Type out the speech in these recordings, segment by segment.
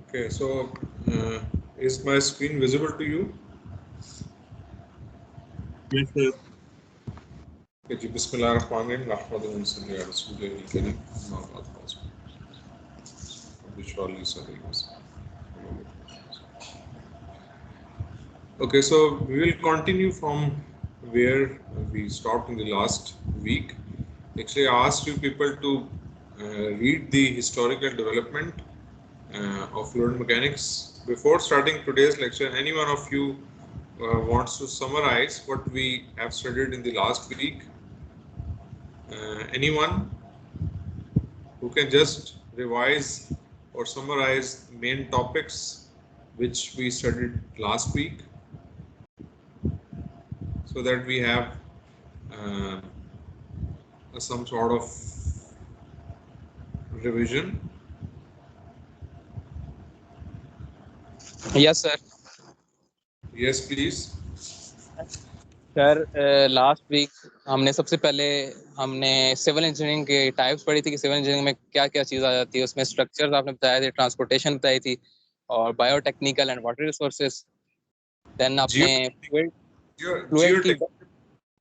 Okay, so is my screen visible to you? Yes, sir. Okay, जी बिस्मिल्लाहिर्रहमानिर्रहीम नहमदुहु व नसल्ली अला रसूलिल करीम अम्मा बाद बिशरली सदरी। Okay, so we will continue from where we stopped in the last week. Actually, I asked you people to read the historical development of fluid mechanics. Before starting today's lecture, any one of you wants to summarize what we have studied in the last week? Anyone who can just revise or summarize main topics which we studied last week, so that we have some sort of revision. Yes, sir. Yes, please. Sir last week हमने सबसे पहले हमने civil engineering के types पढ़ी थी कि civil engineering में क्या क्या चीज़ आ जाती है। उसमें स्ट्रक्चर्स आपने बताए थे, ट्रांसपोर्टेशन बताई थी और biotechnical and water resources. Then आपने फ्लूइड की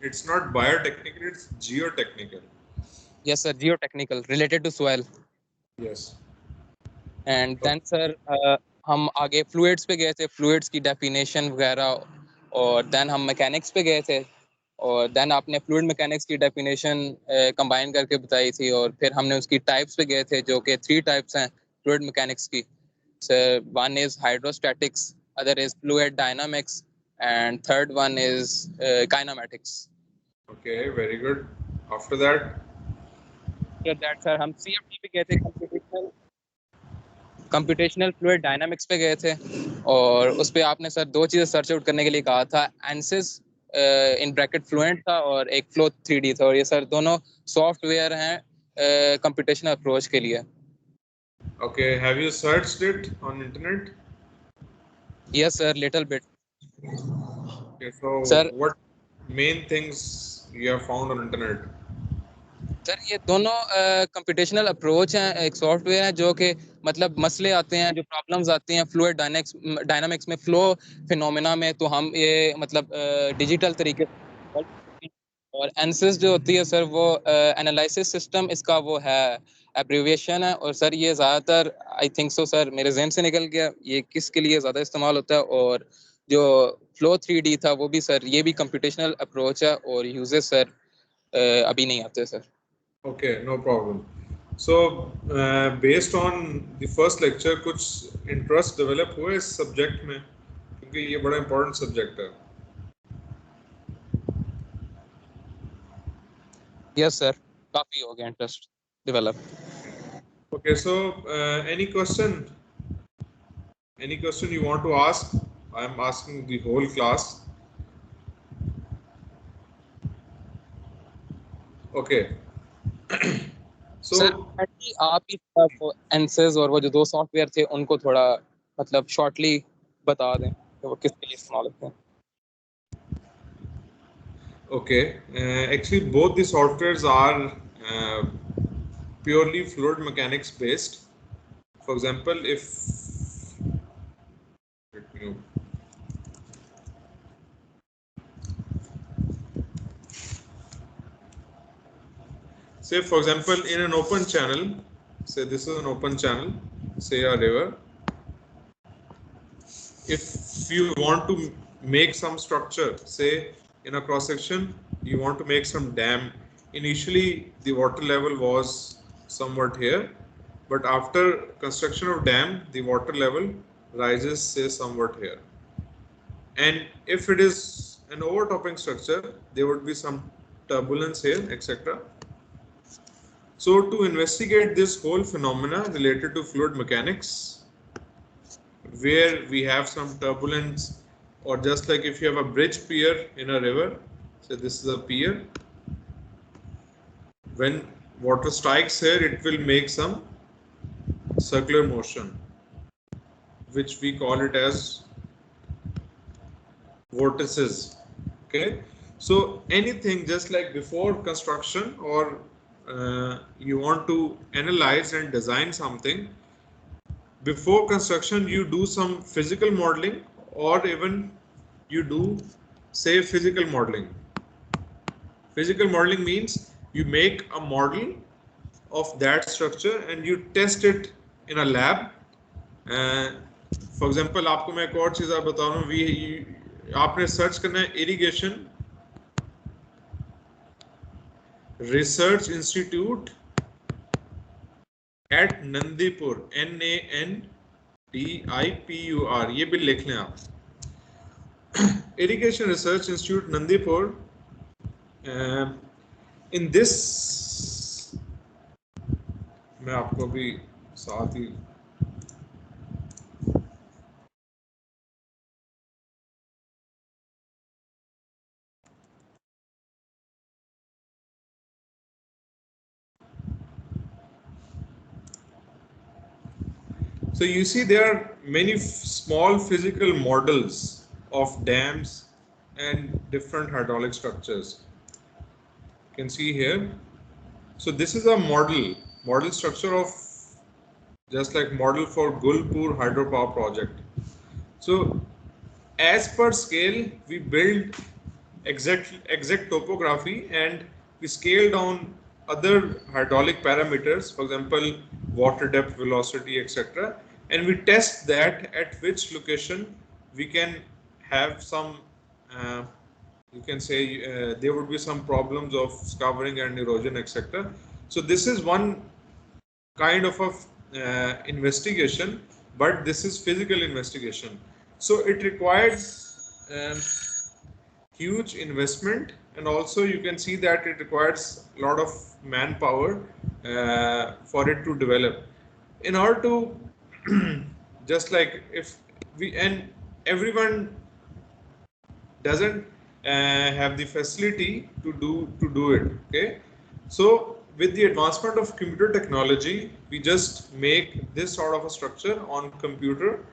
It's not biotechnical, it's geotechnical. Yes sir, geotechnical related to soil. Yes. And then sir हम आगे फ्लूइड्स पे गए थे, फ्लूइड्स की डेफिनेशन वगैरह, और देन हम मैकेनिक्स पे गए थे और देन आपने फ्लूइड मैकेनिक्स की डेफिनेशन कंबाइन करके बताई थी और फिर हमने उसकी टाइप्स पे गए थे जो कि 3 टाइप्स हैं फ्लूइड मैकेनिक्स की। Sir one is hydrostatics, other is fluid dynamics and third one is kinematics. Okay, very good. After that, sir हम CFD पे गए थे, कंप्यूटेशनल फ्लूइड डायनामिक्स पे गए थे और उस पे आपने सर 2 चीज़ें सर्च आउट करने के लिए कहा था, एनसिस इन ब्रैकेट फ्लुएंट था और एक फ्लो 3D था, और ये सर दोनों सॉफ्टवेयर हैं कंप्यूटेशनल अप्रोच के लिए। okay, have you searched it on internet? Yes sir, little bit. Okay, so sir what main things you have found on internet? Sir ये दोनों कंप्यूटेशनल अप्रोच हैं, एक सॉफ्टवेयर है जो कि मतलब मसले आते हैं, जो प्रॉब्लम्स आती हैं फ्लूइड डायनामिक्स में, फ्लो फिनोमेना में, तो हम ये मतलब डिजिटल तरीके से, और एनसिस जो होती है सर वो एनालिसिस सिस्टम, इसका वो है एब्रीविएशन है। और सर ये ज़्यादातर आई थिंक सो सर मेरे जहन से निकल गया ये किसके लिए ज़्यादा इस्तेमाल होता है, और जो फ्लो 3D था वो भी सर ये भी कंप्यूटेशनल अप्रोच है और यूजेस सर अभी नहीं आते sir. Okay, no problem. So, based on the first lecture, कुछ interest develop हुआ इस subject में, क्योंकि ये बड़ा important subject है. Yes sir, काफी हो गया interest develop. Okay, so any question? Any question you want to ask? I am asking the whole class. Okay. So sir आप ही वो एनसेस और वो जो 2 सॉफ्टवेयर थे उनको थोड़ा मतलब शॉर्टली बता दें कि वो किसके लिए इस्तेमाल होते हैं। okay, actually both the softwares are purely fluid mechanics based. For example, if let me say, for example, in an open channel, say this is an open channel, say a river. If you want to make some structure, say in a cross section, you want to make some dam. Initially, the water level was somewhat here, but after construction of dam, the water level rises, say, somewhat here. And if it is an overtopping structure, there would be some turbulence here, etc. So to investigate this whole phenomena related to fluid mechanics, where we have some turbulence, or just like if you have a bridge pier in a river, so this is a pier, when water strikes here, it will make some circular motion, which we call it as vortices. Okay, so anything just like before construction, or you want to analyze and design something, before construction you do some physical modeling, or even you do, say, physical modeling. Physical modeling means you make a model of that structure and you test it in a lab. For example, आपको मैं एक और चीज आप बता रहा हूँ, आपने सर्च करना है irrigation research institute eight Nandipur, NANDIPUR, ये भी लिख लें आप, irrigation research institute Nandipur. In this, मैं आपको भी साथ ही So you see there are many small physical models of dams and different hydraulic structures. You can see here. So this is a model structure of, just like model for Gulpur hydropower project. So as per scale, we build exact topography and we scale down other hydraulic parameters, for example, water depth, velocity, etc. And we test that at which location we can have some, you can say, there would be some problems of scouring and erosion, etc. So this is one kind of a investigation, but this is physical investigation. So it requires huge investment, and also you can see that it requires a lot of manpower for it to develop. In order to just like if we, and everyone doesn't have the facility to do it. Okay, so with the advancement of computer technology, we just make this sort of a structure on computer.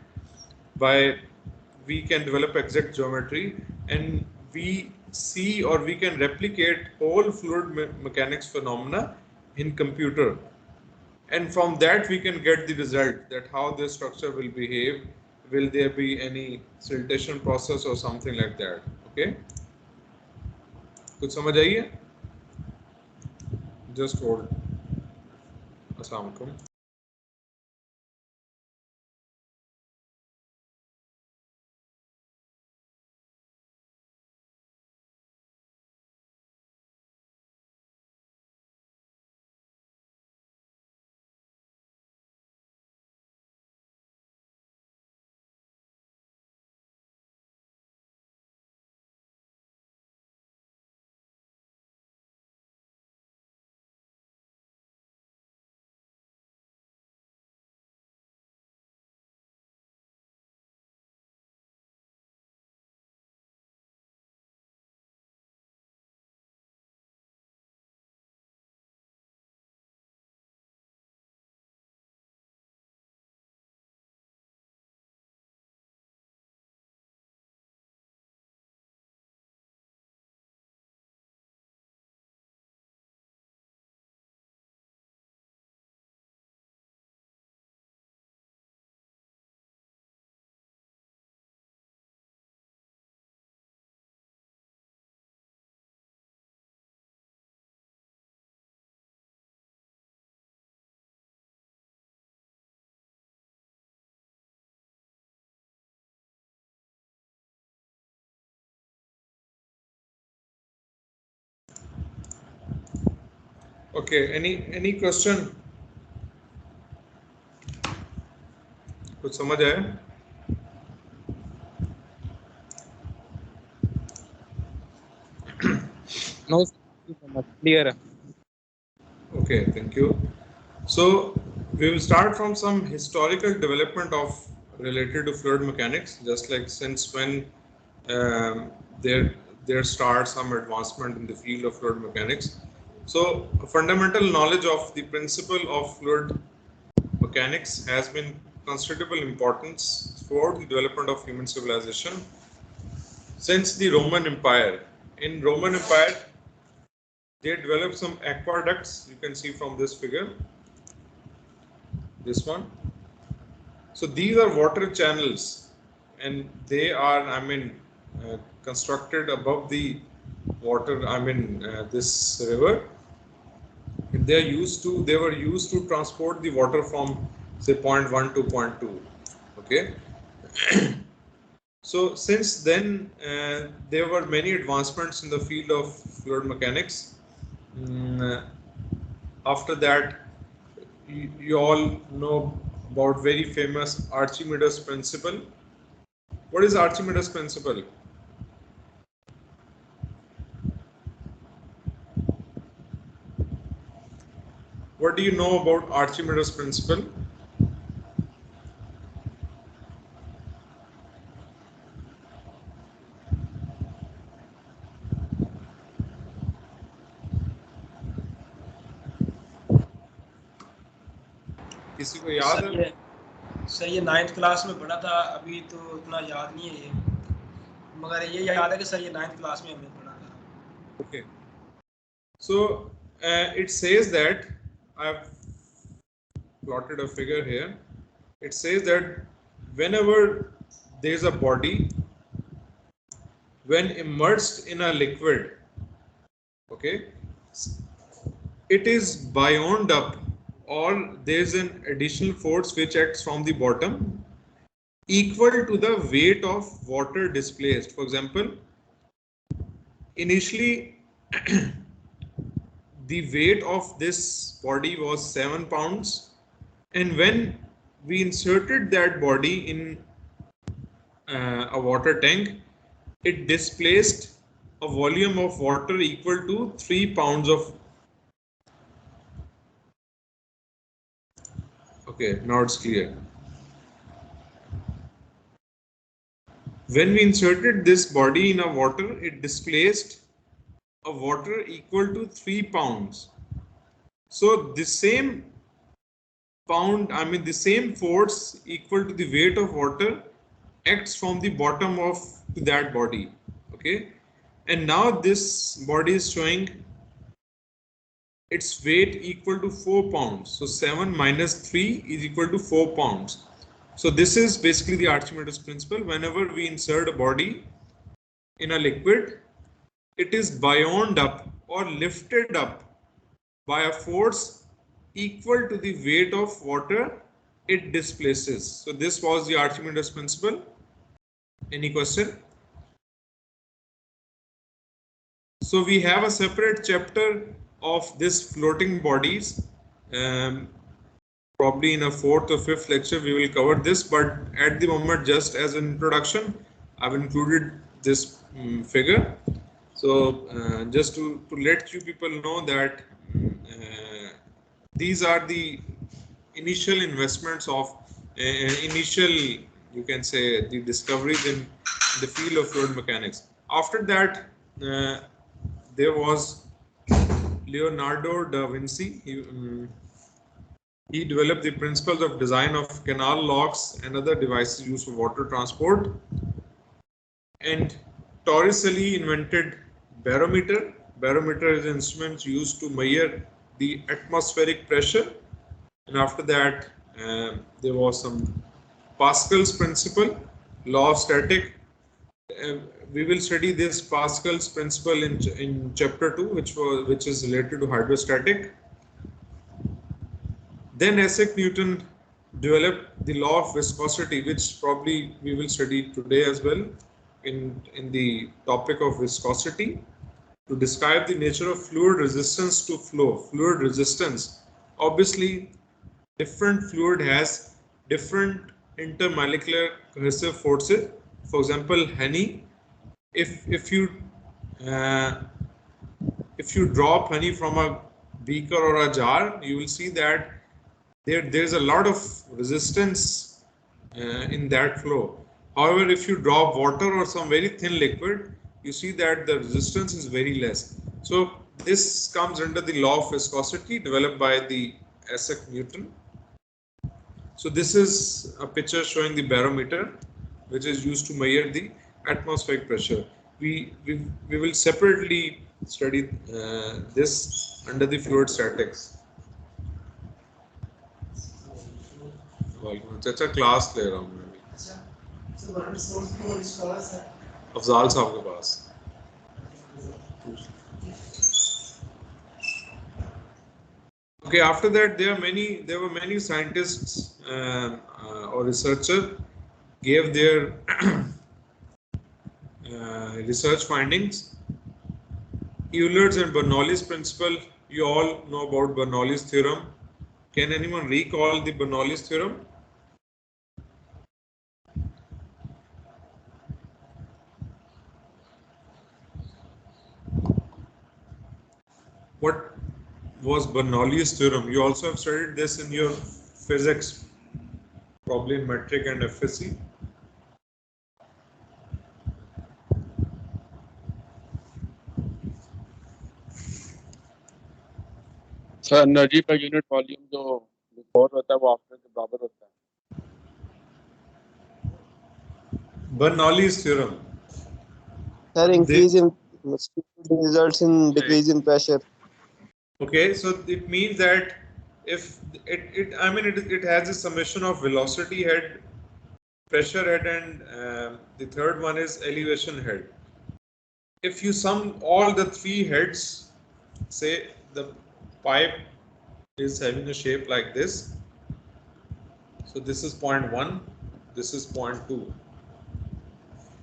By we can develop exact geometry, and we see, or we can replicate all fluid mechanics phenomena in computer, and from that we can get the result that how this structure will behave, will there be any siltation process or something like that. Okay, कुछ समझ आई है? Just hold. Assalamu alaikum. Okay, any question? कुछ समझ आया? No, clear. Okay, thank you. So we will start from some historical development of related to fluid mechanics, just like since when there starts some advancement in the field of fluid mechanics. So a fundamental knowledge of the principle of fluid mechanics has been considerable importance throughout the development of human civilization since the Roman Empire. In Roman Empire, they developed some aqueducts. You can see from this figure, this one. So these are water channels, and they are, I mean, constructed above the water, I mean, this river. And they were used to transport the water from, say, point 1 to point 2. Okay. So since then, there were many advancements in the field of fluid mechanics. After that, you all know about very famous Archimedes principle. What is Archimedes principle? What do you know about Archimedes principle? किसी को याद है? Sir ये 9th class में पढ़ा था, अभी तो उतना याद नहीं है ये, मगर ये याद है कि सर ये 9th क्लास में हमने पढ़ा था. Okay. So it says that, I've plotted a figure here. It says that whenever there is a body, when immersed in a liquid, okay, it is bound up, or there is an additional force which acts from the bottom equal to the weight of water displaced. For example, initially the weight of this body was 7 pounds, and when we inserted that body in a water tank, it displaced a volume of water equal to 3 pounds of. Okay, now it's clear. When we inserted this body in a water, it displaced a water equal to 3 pounds. So the same pound, I mean the same force equal to the weight of water acts from the bottom of that body. Okay, and now this body is showing its weight equal to 4 pounds. So 7 minus 3 is equal to 4 pounds. So this is basically the Archimedes principle. Whenever we insert a body in a liquid, it is bound up or lifted up by a force equal to the weight of water it displaces. So this was the Archimedes principle. Any question? So we have a separate chapter of this floating bodies. Probably in a 4th or 5th lecture we will cover this, but at the moment, just as an introduction, I've included this figure. So just to let you people know that these are the initial investments of initial, you can say, the discoveries in the field of fluid mechanics. After that, there was Leonardo da Vinci. He developed the principles of design of canal locks and other devices used for water transport. And Torricelli invented barometer. Barometer is an instrument used to measure the atmospheric pressure. And after that, there was some Pascal's principle, law of static. We will study this Pascal's principle in chapter 2, which is related to hydrostatic. Then Isaac Newton developed the law of viscosity, which probably we will study today as well in the topic of viscosity, to describe the nature of fluid resistance to flow. Fluid resistance, obviously different fluid has different intermolecular cohesive forces. For example, honey, if you drop honey from a beaker or a jar, you will see that there's a lot of resistance in that flow. However, if you drop water or some very thin liquid, you see that the resistance is very less. So this comes under the law of viscosity developed by the Isaac Newton. So this is a picture showing the barometer, which is used to measure the atmospheric pressure. We will separately study this under the fluid statics. चाचा class ले रहा हूँ मैं भी अफजाल साहब के पास. Okay, after that there were many scientists or researchers gave their research findings. Euler's and Bernoulli's principle, you all know about Bernoulli's theorem. Can anyone recall the Bernoulli's theorem? What was Bernoulli's theorem? You also have studied this in your physics, probably in metric and FSC. Sir energy पर unit volume जो record होता है वो after के बराबर होता है. Bernoulli's theorem. Sir, increase in results in decrease in pressure. Okay, so it means that if it has a summation of velocity head, pressure head, and the third one is elevation head. If you sum all the three heads, say the pipe is having a shape like this. So this is point 1, this is point 2.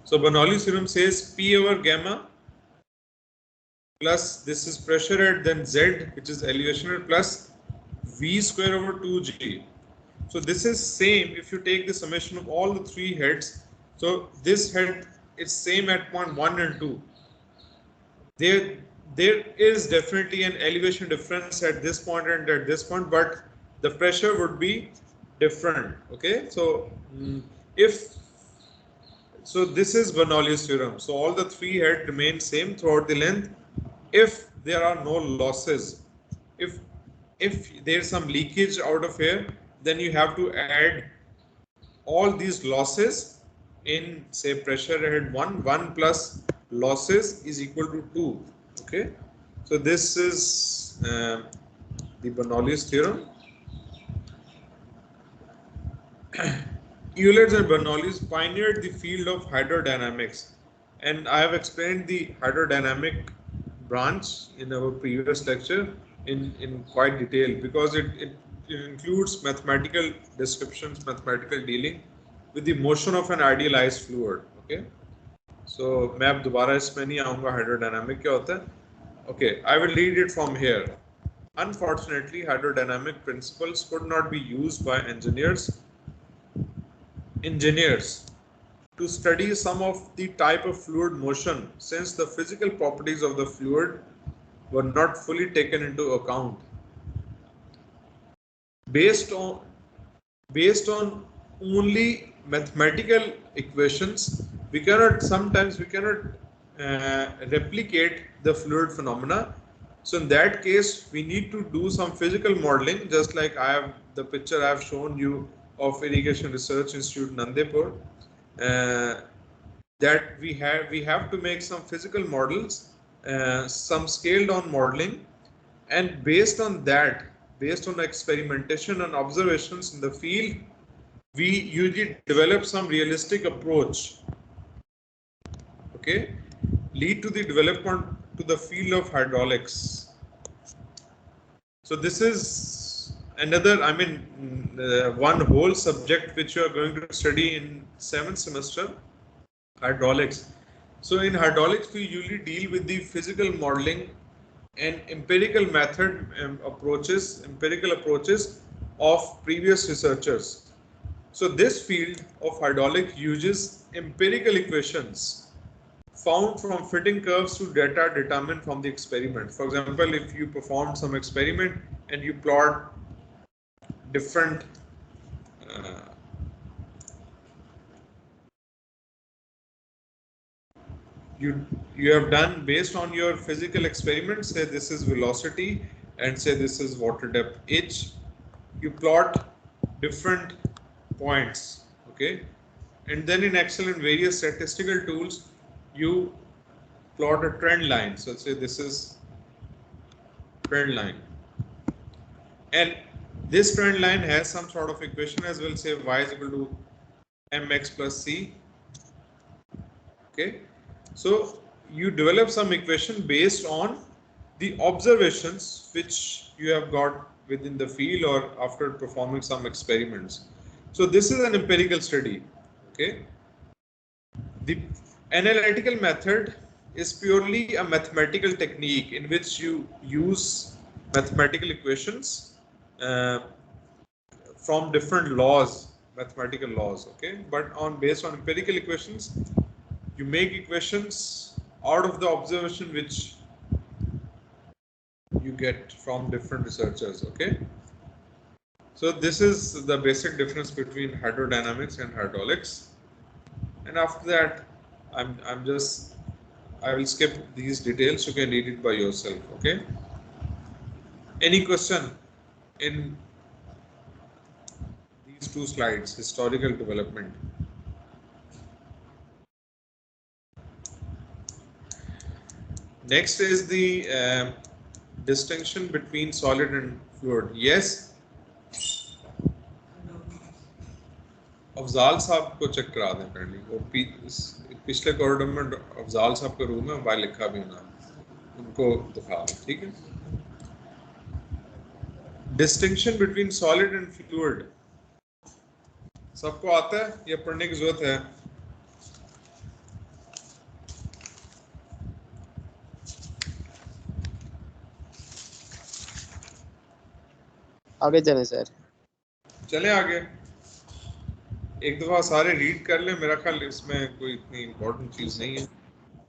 So Bernoulli's theorem says P over gamma plus this is pressure head, then Z, which is elevation head, plus V square over 2G. So this is same if you take the summation of all the three heads. So this head is same at point 1 and 2. There is definitely an elevation difference at this point and at this point, but the pressure would be different. Okay, so this is Bernoulli's theorem. So all the three heads remain same throughout the length if there are no losses. If there's some leakage out of here, then you have to add all these losses in, say, pressure head 1 plus losses is equal to 2. Okay, so this is the Bernoulli's theorem. Euler's and Bernoulli's pioneered the field of hydrodynamics, and I have explained the hydrodynamic branch in our previous lecture in quite detail, because it includes mathematical descriptions, mathematical dealing with the motion of an idealized fluid. Okay, so मैं अब दोबारा इसमें नहीं आऊँगा hydrodynamic क्या होता है. Okay, I will read it from here. Unfortunately, hydrodynamic principles could not be used by engineers to study some of the type of fluid motion, since the physical properties of the fluid were not fully taken into account. Based on only mathematical equations, we cannot replicate the fluid phenomena. So in that case, we need to do some physical modeling, just like the picture I have shown you of Irrigation Research Institute Nandepur. That we have to make some physical models, some scaled down modeling, and based on experimentation and observations in the field, we usually develop some realistic approach. Okay, lead to the development to the field of hydraulics. So this is another, one whole subject which you are going to study in 7th semester, hydraulics. So in hydraulics, we usually deal with the physical modeling and empirical approaches of previous researchers. So this field of hydraulics uses empirical equations found from fitting curves to data determined from the experiment. For example, if you perform some experiment and you plot different you have done based on your physical experiment, say this is velocity and say this is water depth h, you plot different points. Okay, and then in Excel and various statistical tools you plot a trend line. So say this is trend line, and This trend line has some sort of equation as well, say y is equal to mx plus c. Okay, so you develop some equation based on the observations which you have got within the field or after performing some experiments. So this is an empirical study. Okay, the analytical method is purely a mathematical technique in which you use mathematical equations from different laws, mathematical laws. Okay, but based on empirical equations, you make equations out of the observation which you get from different researchers. Okay, so this is the basic difference between hydrodynamics and hydraulics, and after that I will skip these details. You can read it by yourself. Okay, any question in these two slides? Historical development. Next is the distinction between solid and fluid. Yes, Afzal साहब को check करा दें पहले, वो पिछले corridor में अफजाल साहब का रूम है, वहाँ लिखा भी होना, उनको दिखा दें. ठीक है. Distinction between solid and fluid सबको आता है या पढ़ने की जरूरत है? आगे चले सर. चले आगे. एक दफा सारे रीड कर लें. मेरा ख्याल इसमें कोई इतनी इम्पोर्टेंट चीज नहीं है,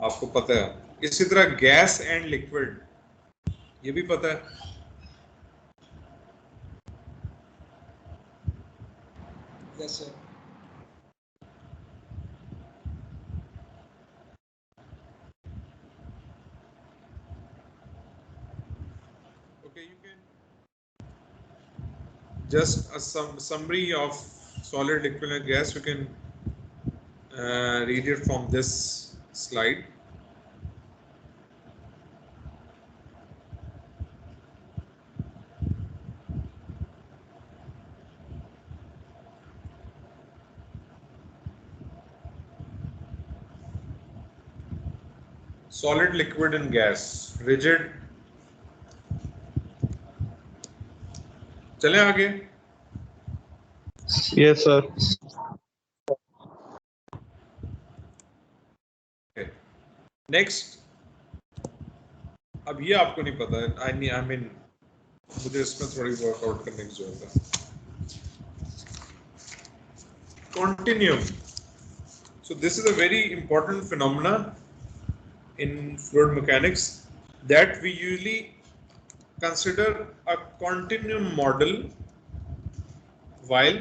आपको पता है. इसी तरह गैस एंड लिक्विड, ये भी पता है. Yes sir. Okay, you can just some summary of solid, liquid and gas. You can read it from this slide. Solid, liquid and gas. Rigid. चले आगे. Yes sir. Okay. Next. अब ये आपको नहीं पता है. I mean, मुझे इसमें थोड़ी वर्कआउट करने की जरूरत है. Continuum. So this is a very important phenomena in fluid mechanics that we usually consider a continuum model while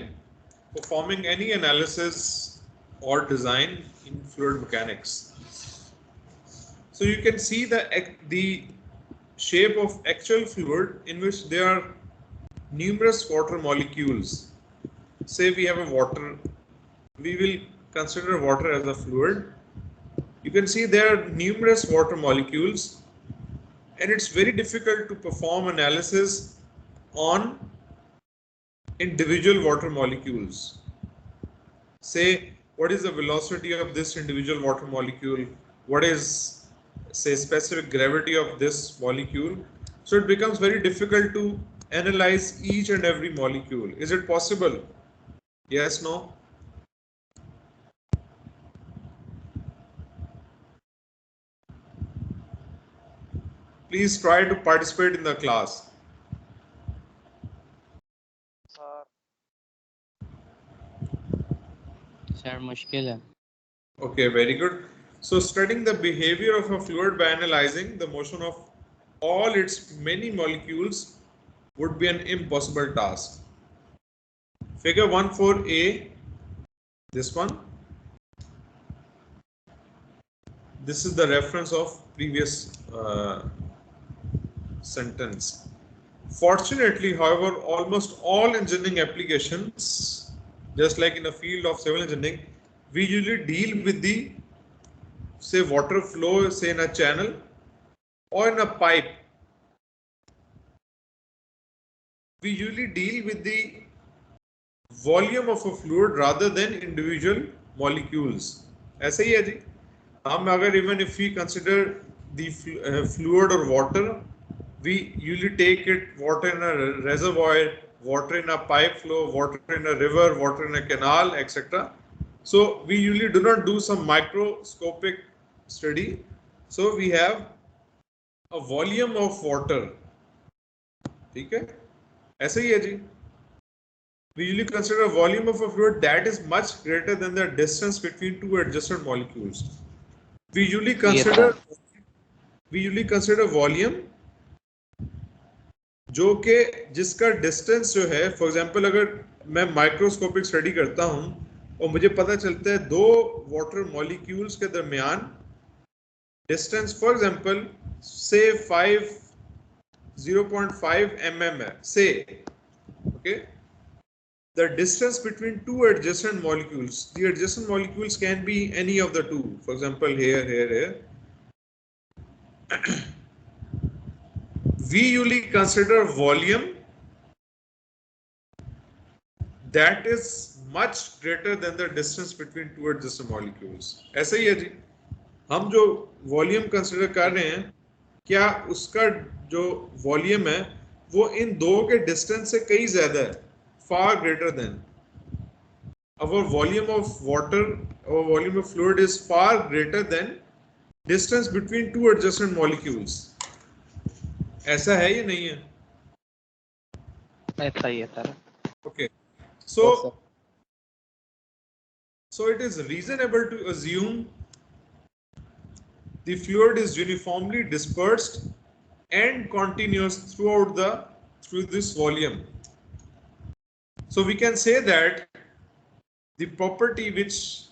performing any analysis or design in fluid mechanics. So you can see the shape of actual fluid in which there are numerous water molecules. Say we have a water, we will consider water as a fluid. You can see there are numerous water molecules, and it's very difficult to perform analysis on individual water molecules. Say, what is the velocity of this individual water molecule? What is, say, specific gravity of this molecule? So it becomes very difficult to analyze each and every molecule. Is it possible? Yes, no? Please try to participate in the class. Sir, मुश्किल है. Okay, very good. So studying the behavior of a fluid by analyzing the motion of all its many molecules would be an impossible task. Figure 1.4a, this one. This is the reference of previous sentence. Fortunately, however, almost all engineering applications, just like in the field of civil engineering, we usually deal with the, say, water flow, say in a channel or in a pipe. we usually deal with the volume of a fluid rather than individual molecules. ऐसे ही है जी. हम अगर even if we consider the fluid or water, we usually take it water in a reservoir, water in a pipe flow, water in a river, water in a canal, etc. So we usually do not do some microscopic study. So we have a volume of water. ठीक है, ऐसे ही है जी. We usually consider a volume of a fluid that is much greater than the distance between two adjacent molecules. We usually consider volume जो कि जिसका distance जो है, for example अगर मैं माइक्रोस्कोपिक स्टडी करता हूं और मुझे पता चलता है दो वाटर मॉलिक्यूल्स के दरमियान डिस्टेंस फॉर एग्जांपल से 0.5 mm है, से okay, the distance between two adjacent molecules, the adjacent molecules can be any of the two, for example here, we usually consider volume that is much greater than the distance between two adjacent molecules. ऐसा ही है जी. हम जो volume consider कर रहे हैं, क्या उसका जो वॉल्यूम है वो इन दो के डिस्टेंस से कई ज्यादा है, far greater than. Our volume of water, our volume of fluid is far greater than distance between two adjacent molecules. ऐसा है या नहीं है? ऐसा ही है sir. Okay. So it is reasonable to assume the fluid is uniformly dispersed and continuous through this volume. So we can say that the property which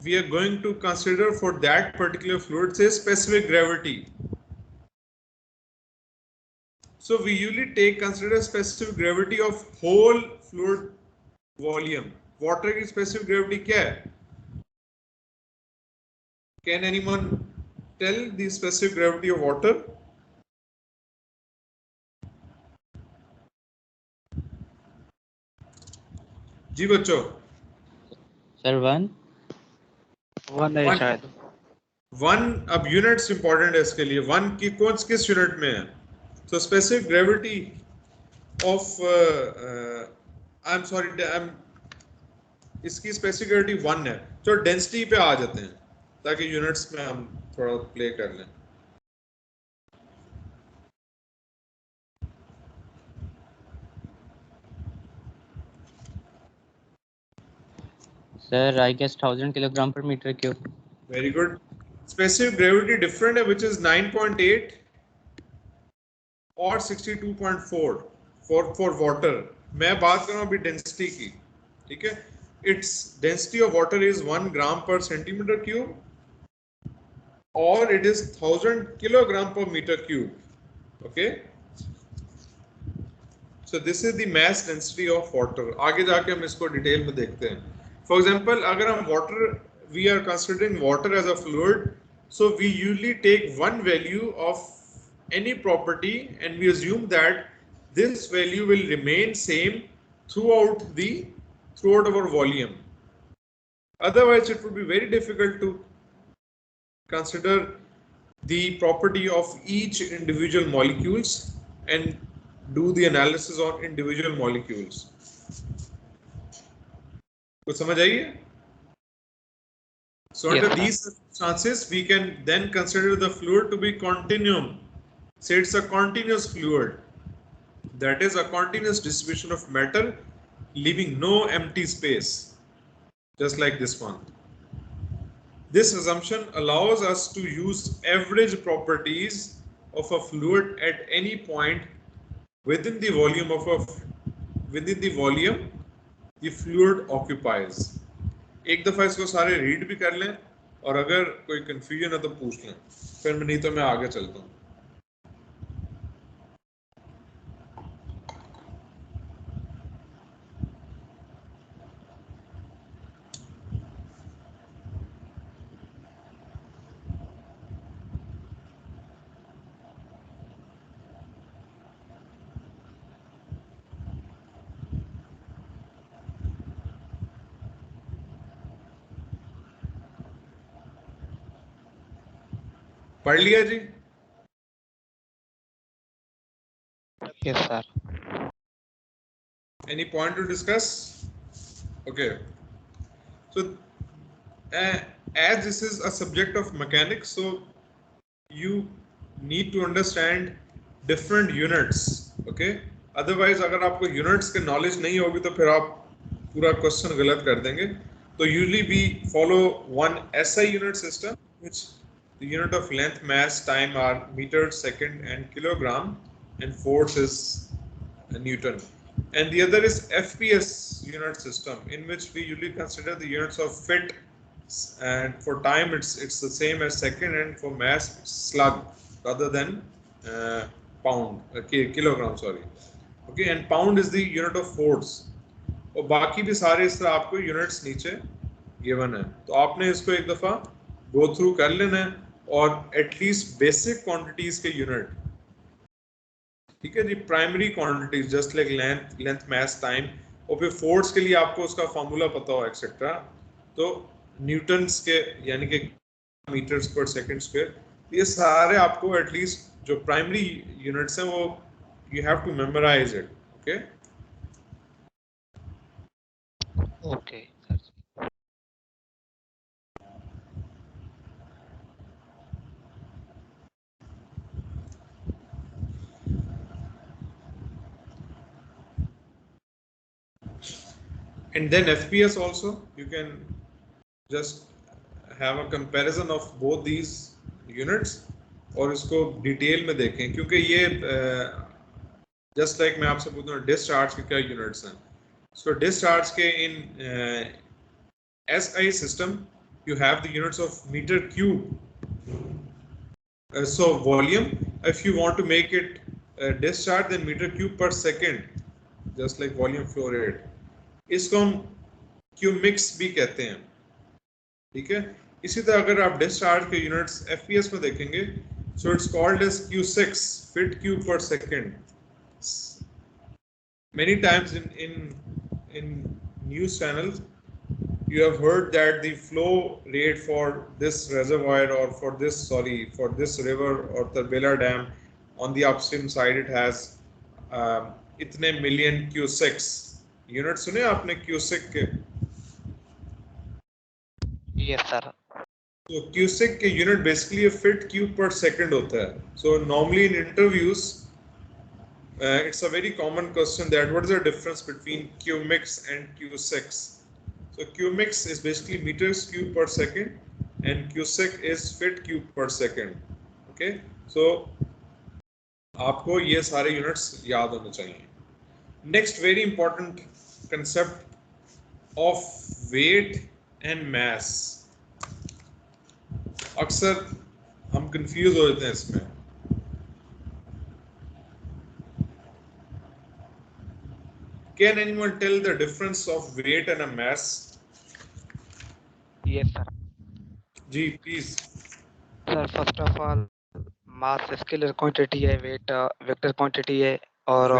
we are going to consider for that particular fluid says specific gravity. So we usually consider specific gravity of whole fluid volume. Water की specific gravity क्या है? Can anyone tell the specific gravity of water? जी बच्चों. Sir 1 है शायद. 1 अब units important है इसके लिए. 1 की किस यूनिट में है? So specific gravity of I'm sorry, इसकी स्पेसिफिक ग्रेविटी 1 है. तो डेंसिटी पे आ जाते हैं ताकि यूनिट्स में हम थोड़ा प्ले कर लें. Sir I guess 1000 kilogram per metre cube. Very good. Specific gravity different है विच इज 9.8 और 62.4 फॉर वाटर. मैं बात कर रहा हूँ अभी डेंसिटी की. ठीक है. It's density of water is 1 gram per centimetre cube और it is 1000 kilogram per metre cube. Okay. So this is the mass density of water. आगे जाके हम इसको डिटेल में देखते हैं. For example, अगर हम we are considering water as a fluid, so we usually take one value of any property and we assume that this value will remain same throughout our volume. Otherwise, it would be very difficult to consider the property of each individual molecules and do the analysis on individual molecules. कुछ समझ आइए? So under these circumstances, we can then consider the fluid to be continuum. Say it's a continuous fluid. That is a continuous distribution of matter, leaving no empty space, just like this one. This assumption allows us to use average properties of a fluid at any point within the volume the fluid occupies. एक दफा इसको सारे read भी कर लें और अगर कोई कंफ्यूजन है तो पूछ लें, फिर नहीं तो मैं आगे चलता हूँ. पढ़ लिया जी? Yes, sir. Any point to discuss? Okay. So as this is a subject of mechanics, so you need to understand different units. Okay. Otherwise अगर आपको units के knowledge नहीं होगी तो फिर आप पूरा question गलत कर देंगे. So usually we follow one SI unit system, which the unit of length, mass, time are meter, second, and kilogram, and force is Newton. And the other is FPS unit system, in which we usually consider the units of fit, and for time it's the same as second, and for mass it's slug rather than pound, kilogram, sorry. Okay, and pound is the unit of force. और बाकी भी सारे इस तरह आपको units नीचे given है, तो आपने इसको एक दफा गो थ्रू कर लेना है और एटलीस्ट बेसिक क्वांटिटीज के यूनिट, ठीक है जी, primary quantities just like length, mass, time, और फिर फोर्स के लिए आपको उसका फार्मूला पता हो एक्सेट्रा, तो न्यूटन्स के यानी कि मीटर्स पर सेकंड स्क्वायर, ये सारे आपको एटलीस्ट जो प्राइमरी यूनिट्स हैं वो you have to memorise it. Okay. Okay, sir. And then FPS also, you can just have a comparison of both these units और इसको डिटेल में देखें, क्योंकि ये जस्ट लाइक मैं आपसे पूछता हूँ डिस्चार्ज के क्या यूनिट्स हैं. सो डिस्चार्ज के इन SI system you have the units of meter cube. So volume, if you want to make it discharge, then meter cube per second, just like volume flow rate. इसको हम क्यूमिक्स भी कहते हैं, ठीक है. इसी तरह अगर आप डिस्चार्ज के यूनिट्स FPS में देखेंगे, so it's called as Q6, fit cube per second. Many times in news channels you have heard that the flow rate for this reservoir or for this river or Tarbela Dam, on the upstream side it has इतने million Q6 unit. सुने आपने cusec के? Yes, sir. तो cusec के unit basically feet cube पर second होता है. So normally in interviews it's a very common question that what is the difference between Qmix and Q6. So Qmix is basically meters cube per second and Qsec is fit cube per second. Okay, so आपको ये सारे units याद होने चाहिए. Next very important concept of weight and mass. अक्सर हम confuse हो जाते हैं इसमें. Can anyone tell the difference of weight and a mass? Yes, sir. Ji please. Sir, first of all, mass scalar quantity है, weight vector quantity है, और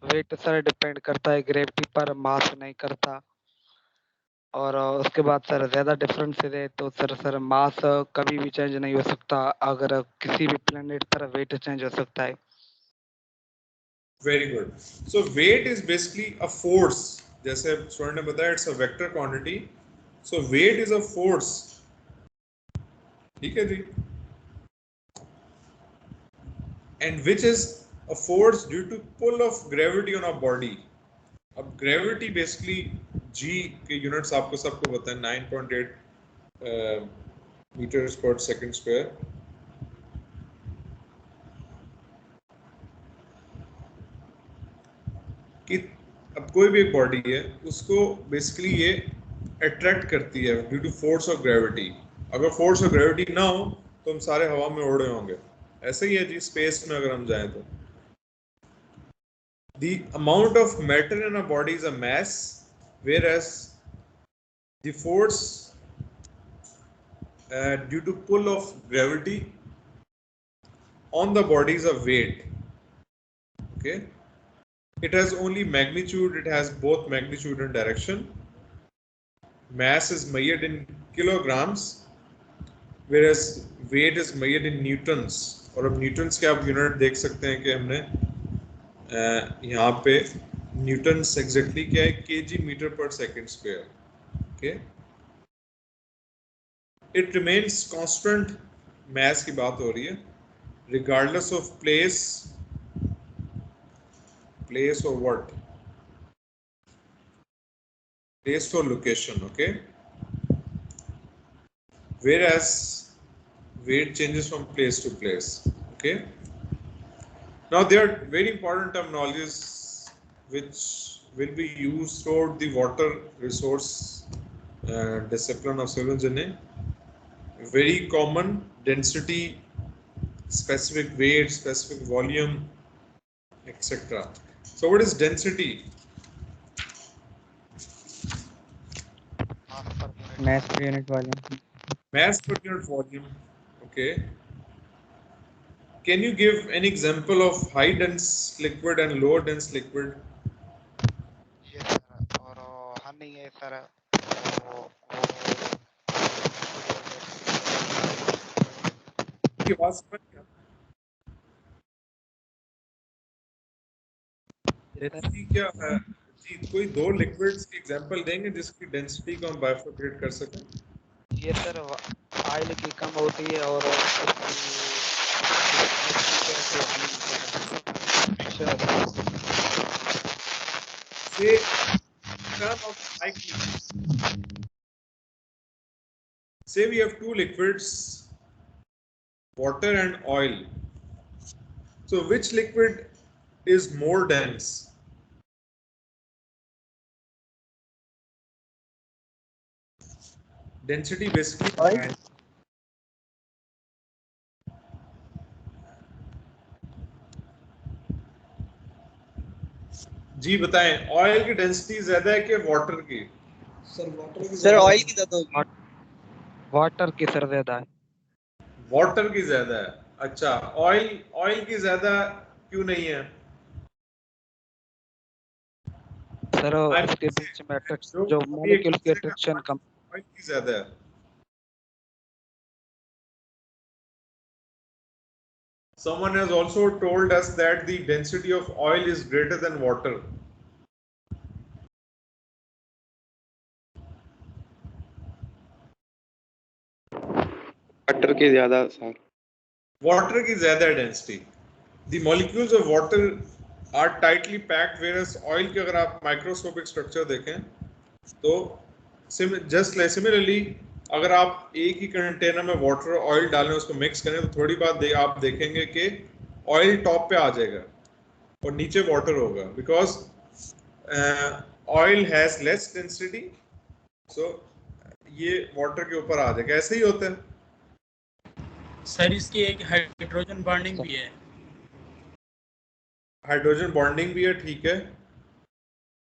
weight sir depend करता है ग्रेविटी पर, मास नहीं करता. और उसके बाद सर ज़्यादा डिफरेंस है तो सर मास कभी भी चेंज नहीं हो सकता, अगर किसी भी प्लेनेट पर वेट चेंज हो सकता है. Very good. So weight is basically a force. जैसे स्वर्ण ने बताया, it's a vector quantity. So weight is a force. ठीक है जी. And which is a force due to pull of gravity on a body. अब gravity basically G के units आपको सबको पता है, 9.8 meters per second square. कि अब कोई भी एक बॉडी है उसको बेसिकली ये अट्रैक्ट करती है due to force of gravity. अगर फोर्स ऑफ ग्रेविटी ना हो तो हम सारे हवा में उड़ रहे होंगे. ऐसे ही है जी स्पेस में अगर हम जाएं तो. The amount of matter in a body is a mass, whereas the force due to pull of gravity on the body is a weight. Okay, it has only magnitude, it has both magnitude and direction. Mass is measured in kilograms, whereas weight is measured in newtons. और अब newtons के आप unit देख सकते हैं कि हमने यहाँ पे newtons exactly क्या है, kg meter per second square. Okay, it remains constant. mass की बात हो रही है regardless of place or what, place or location. Okay, whereas weight changes from place to place. Okay, now there are very important terminologies which will be used throughout the water resource discipline of civil engineering. Very common: density, specific weight, specific volume, etc. So what is density? mass per unit volume. Mass per unit volume. Okay, can you give an example of high dense liquid and low dense liquid? Yes sir, और honey है sir, की आवाज समझ गया? Density क्या है जी? कोई दो लिक्विड्स की एग्जांपल देंगे जिसकी डेंसिटी को हम बाइफरकेट कर सकें? ये सर ऑयल की कम होती है और Say term of high liquid. Say we have two liquids, water and oil. So which liquid is more dense? Density basically Oil. जी बताएं, ऑयल की डेंसिटी ज्यादा है कि वाटर की? सर वाटर की सर ऑयल की ज्यादा होगी. वाटर की सर ज्यादा है. वाटर की ज्यादा है. अच्छा, ऑयल की ज्यादा क्यों नहीं है? सर उसके बीच में जो मॉलिक्यूल की अट्रैक्शन कम. ऑयल की ज्यादा है. Someone has also told us that the density of oil is greater than water. Water की ज्यादा सर. Water की ज्यादा density. The molecules of water are tightly packed, whereas oil के अगर आप microscopic structure देखें तो just like similarly अगर आप एक ही कंटेनर में वाटर और ऑयल डालें, उसको मिक्स करें, तो थोड़ी बात आप देखेंगे कि ऑयल टॉप पे आ जाएगा और नीचे वाटर होगा, because oil has less density, so ये वाटर के ऊपर आ जाएगा. ऐसे ही होता है सर. इसकी एक हाइड्रोजन बॉन्डिंग भी है. हाइड्रोजन बॉन्डिंग भी है, ठीक है.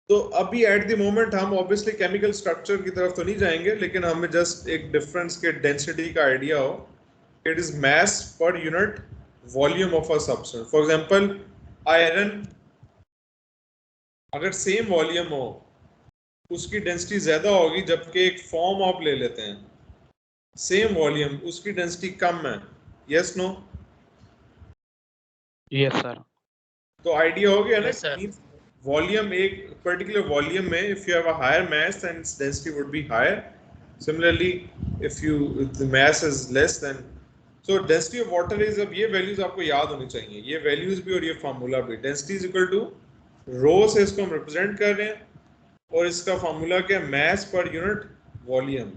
तो अभी एट द मोमेंट हम ऑब्वियसली केमिकल स्ट्रक्चर की तरफ तो नहीं जाएंगे, लेकिन हमें जस्ट एक डिफरेंस के डेंसिटी का आइडिया हो. इट इज मास पर unit volume of a substance. For example iron अगर सेम वॉल्यूम हो, उसकी डेंसिटी ज्यादा होगी, जबकि एक फॉर्म आप ले लेते हैं सेम वॉल्यूम, उसकी डेंसिटी कम है. Yes no? Yes sir. तो आइडिया हो गया ना. Yes, sir. वॉल्यूम, एक पर्टिकुलर वॉल्यूम में if you have a higher mass then its density would be higher. Similarly if the mass is less then, so density of water is, अब ये values आपको याद होनी चाहिए, ये वैल्यूज भी और ये फार्मूला भी. डेंसिटी इज इक्वल टू रो से इसको हम रिप्रेजेंट कर रहे हैं और इसका फार्मूला क्या है? मास पर unit volume.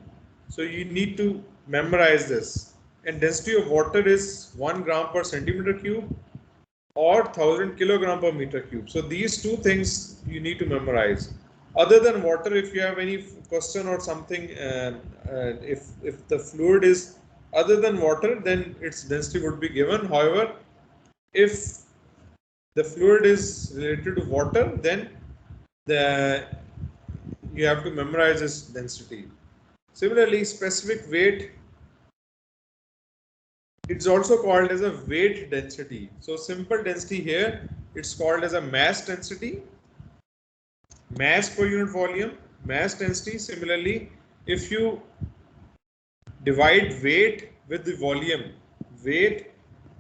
So you need to memorize this. And density of water is 1 gram per centimeter cube or 1000 kilogram per meter cube. So these two things you need to memorize. Other than water, if you have any question or something, if the fluid is other than water, then its density would be given. However, if the fluid is related to water, then you have to memorize its density. Similarly, specific weight, it's also called as a weight density. So simple density here, it's called as a mass density, mass per unit volume, mass density. Similarly, if you divide weight with the volume, weight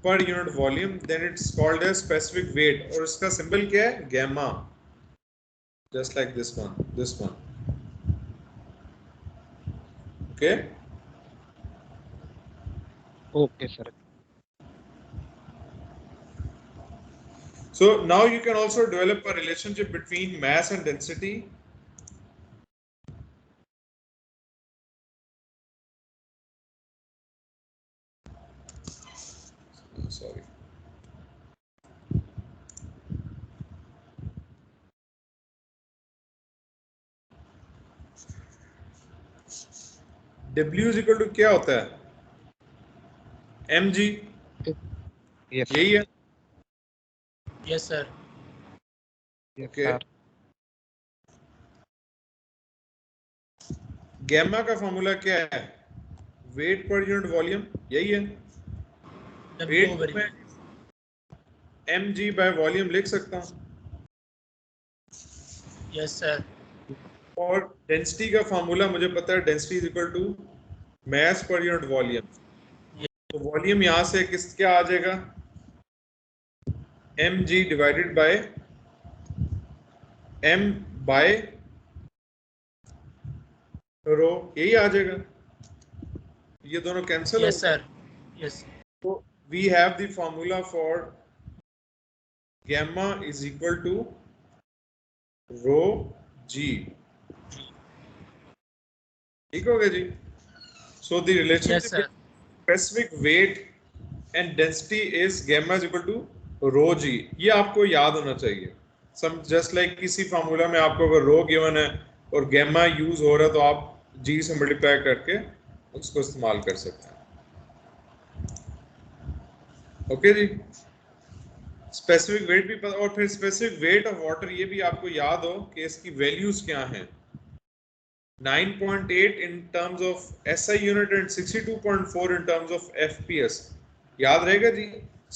per unit volume, then it's called as specific weight. और इसका symbol क्या है? Gamma. Just like this one. Okay? Okay, sir. So now you can also develop a relationship between mass and density. Sorry. W is equal to क्या होता है? mg. Yes, यही है. Yes, sir. yes, Okay. sir. Gamma का formula क्या है? Weight per unit volume, यही है. W वेट over में mg बाय वॉल्यूम लिख सकता हूँ. Yes, sir. और डेंसिटी का फॉर्मूला मुझे पता है, density is equal to mass पर यूनिट वॉल्यूम. तो वॉल्यूम यहाँ से किस क्या आ जाएगा? mg divided by m by rho, यही आ जाएगा. ये दोनों कैंसिल Yes, sir. Yes. तो we have the formula for gamma is equal to rho g. ठीक हो गया जी. So the relationship Yes, sir. between specific weight and density is gamma is equal to rho g. ये आपको याद होना चाहिए. Some just like किसी formula में आपको अगर rho given है और gamma यूज हो रहा है तो आप g से मल्टीप्लाई करके उसको इस्तेमाल कर सकते हैं. ओके जी. स्पेसिफिक वेट भी पता, और फिर स्पेसिफिक वेट ऑफ वाटर ये भी आपको याद हो कि इसकी वैल्यूज क्या हैं. 9.8 in terms of SI unit and 62.4 in terms of FPS. याद रहेगा जी.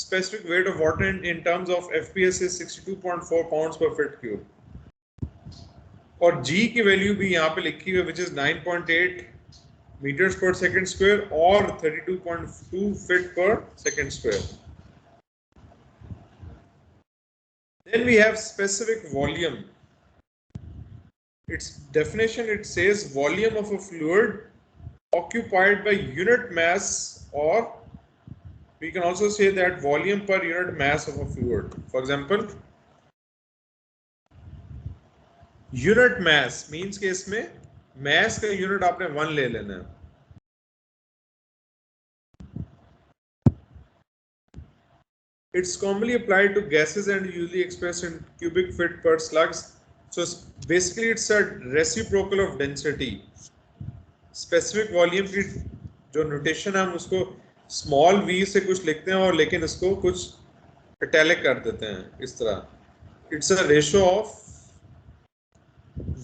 Specific weight of water in terms of FPS is 62.4 pounds per foot cube. और G की वैल्यू भी यहाँ पे लिखी हुई है, which is 9.8 meters per second square और 32.2 feet per second square. Then we have specific volume. Its definition, it says volume of a fluid occupied by unit mass, or we can also say that volume per unit mass of a fluid. For example, unit mass means कि इसमें mass का unit आपने 1 ले लेना है. It's commonly applied to gases and usually expressed in cubic feet per slugs. So basically it's a reciprocal of density. Specific volume की जो notation है हम उसको small v से कुछ लिखते हैं और लेकिन इसको कुछ italic कर देते हैं इस तरह. It's a ratio of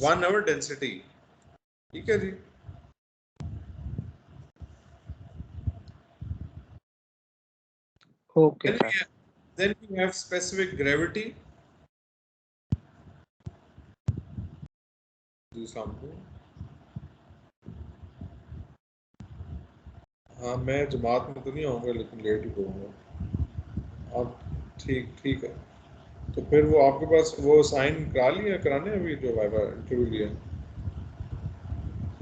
1 over density. ठीक है जी. Okay, sir. Then we have specific gravity. Do something. हाँ मैं जमात में तो नहीं आऊँगा लेकिन लेट ही पढ़ूंगा. अब ठीक है. तो फिर वो आपके पास वो साइन करा लिया, कराने अभी जो वाइवा इंटरव्यू लिया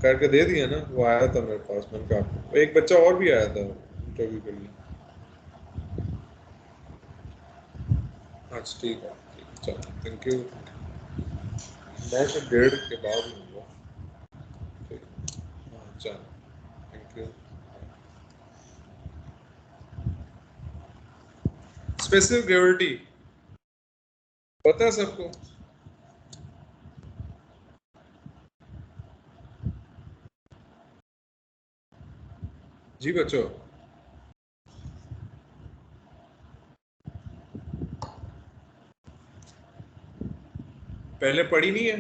करके दे दिया ना. वो आया था मेरे पास, मैंने कहा एक बच्चा और भी आया था इंटरव्यू के लिए. अच्छा ठीक है. चलो थैंक यू. मैं तो 1:30 के बाद ही होगा. चलो थैंक यू. स्पेसिफिक ग्रेविटी पता है सबको? जी बच्चों, पहले पढ़ी नहीं है?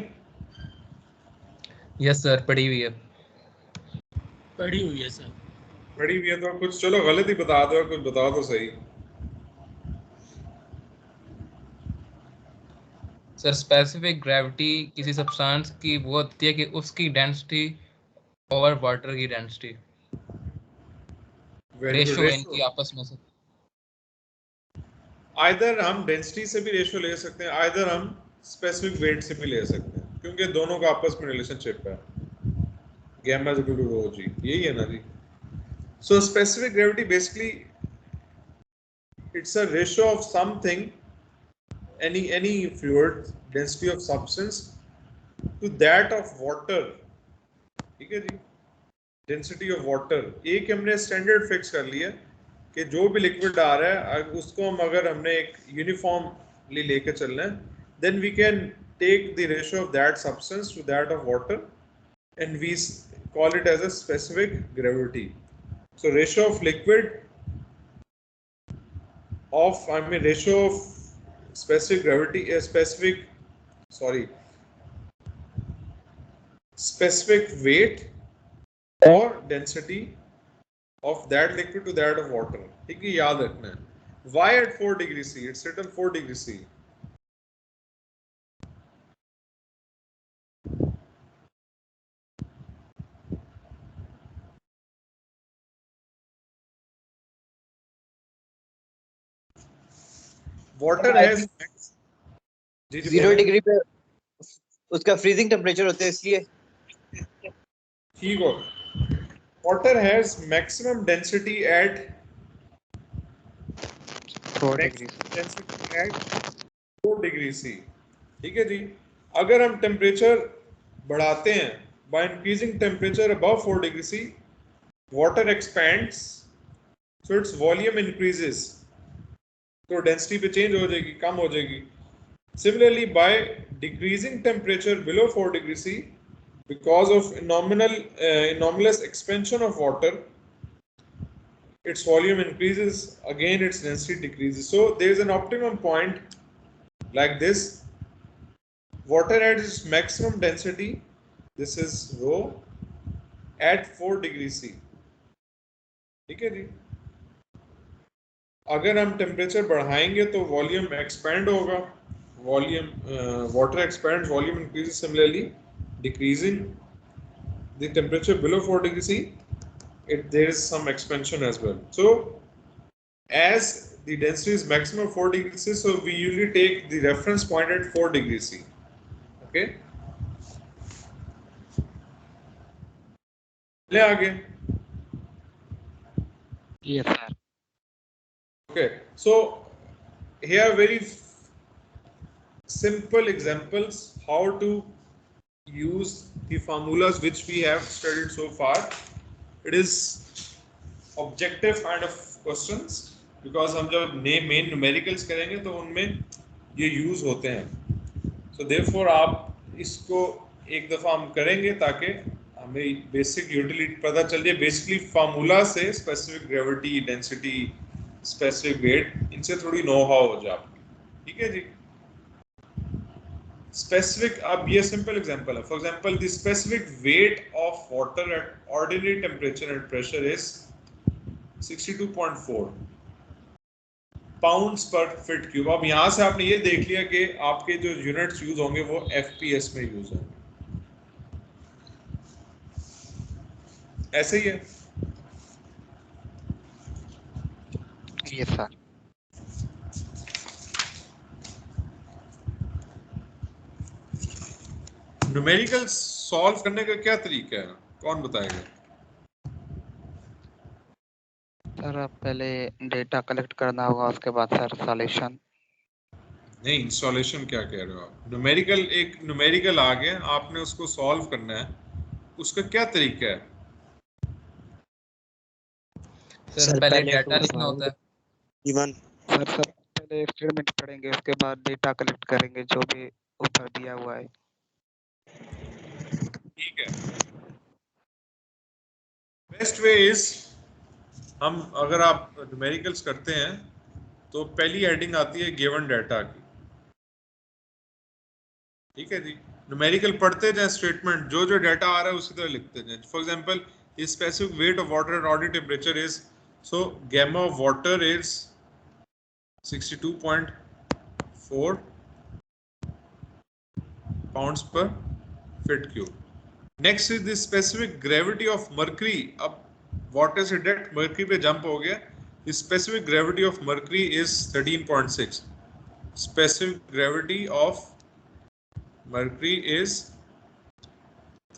यस सर, पढ़ी हुई है. पढ़ी हुई है सर. पढ़ी हुई है तो कुछ चलो गलत ही बता दो, कुछ बताओ तो सही. सर स्पेसिफिक ग्रेविटी किसी सब्सटेंस की वो होती है कि उसकी डेंसिटी ओवर वाटर की डेंसिटी. रेशो इनकी आपस में से? आइदर हम डेंसिटी से भी रेशो ले सकते हैं, आइदर हम स्पेसिफिक वेट से भी ले सकते हैं, क्योंकि दोनों का आपस में रिलेशनशिप है, gamma is equal to rho g, यही है ना जी। So specific gravity basically it's a ratio of something, any fluid density of substance to that of water, ठीक है जी, डेंसिटी ऑफ वाटर। एक हमने स्टैंडर्ड फिक्स कर लिया कि जो भी लिक्विड आ रहा है उसको हम अगर हमने एक यूनिफॉर्मली लेके चलना है, then we can take the ratio of that substance to that of water and we call it as a specific gravity. So ratio of liquid of ratio of specific gravity, specific weight or density of that liquid to that of water, ठीक है, याद रखना है। Why at 4 degrees C? It's written 4 degrees C. Water has 0 degree पे उसका freezing temperature होता है, इसलिए ठीक हो। Water has maximum density at 4 degree density at 4 degrees C, ठीक है जी। अगर हम टेम्परेचर बढ़ाते हैं by increasing temperature above 4 degrees C, water expands, so its volume increases, तो डेंसिटी पे चेंज हो जाएगी, कम हो जाएगी। Similarly, by decreasing temperature below 4 degrees C, because of anomalous expansion of water, its volume increases, again its density decreases. So there is an optimum point like this. Water at its maximum density, this is rho, at 4 degrees C, ठीक है जी। अगर हम temperature बढ़ाएंगे तो volume expand होगा, volume water expands, volume increases. Similarly, decreasing the temperature below 4 degrees C, there is some expansion as well. So as the density is maximum 4 degrees C, so we usually take the reference point at 4 degrees C. Okay, ले आगे। Yes sir. Okay, so here very simple examples how to use the formulas which we have studied so far. It is objective kind of questions because हम जब main numericals करेंगे तो उनमें ये use होते हैं। So therefore आप इसको एक दफ़ा हम करेंगे ताकि हमें बेसिक यूटिलिटी पता चल जाए। बेसिकली फार्मूला से specific gravity, density, specific weight, इनसे थोड़ी नो हाउ हो जाए, ठीक है जी। Specific, अब ये सिंपल एग्जांपल है। For example the specific weight of water at ordinary temperature and pressure is 62.4 pounds per feet cube. अब यहाँ से आपने ये देख लिया कि आपके जो यूनिट्स यूज होंगे वो FPS में यूज होंगे, ऐसे ही है। Yes sir. न्यूमेरिकल सॉल्व करने का क्या तरीका है, कौन बताएगा? सर आप पहले डेटा कलेक्ट करना होगा, उसके बाद सर सॉल्यूशन। नहीं, इंस्टॉलेशन क्या कह रहे हो आप? न्यूमेरिकल, एक न्यूमेरिकल आ गया, आपने उसको सॉल्व करना है, उसका क्या तरीका है? सर पहले डाटा लिखना होता है। इवन सर पहले एक्सपेरिमेंट पढ़ेंगे, उसके बाद डेटा कलेक्ट करेंगे जो भी ऊपर दिया हुआ है। ठीक है, बेस्ट वे इज, हम अगर आप न्यूमेरिकल्स करते हैं तो पहली हेडिंग आती है गिवन डाटा की, ठीक है जी। न्यूमेरिकल पढ़ते जाए, स्टेटमेंट जो जो डाटा आ रहा है उसी तरह लिखते जाए। For example specific weight of water at ordinary temperature is, so gamma of water is 62.4 pounds per feet cube. Next is the specific gravity of mercury. अब वाटर से डायरेक्ट मर्करी पे जंप हो गया. The specific gravity of mercury is 13.6. Specific gravity of mercury is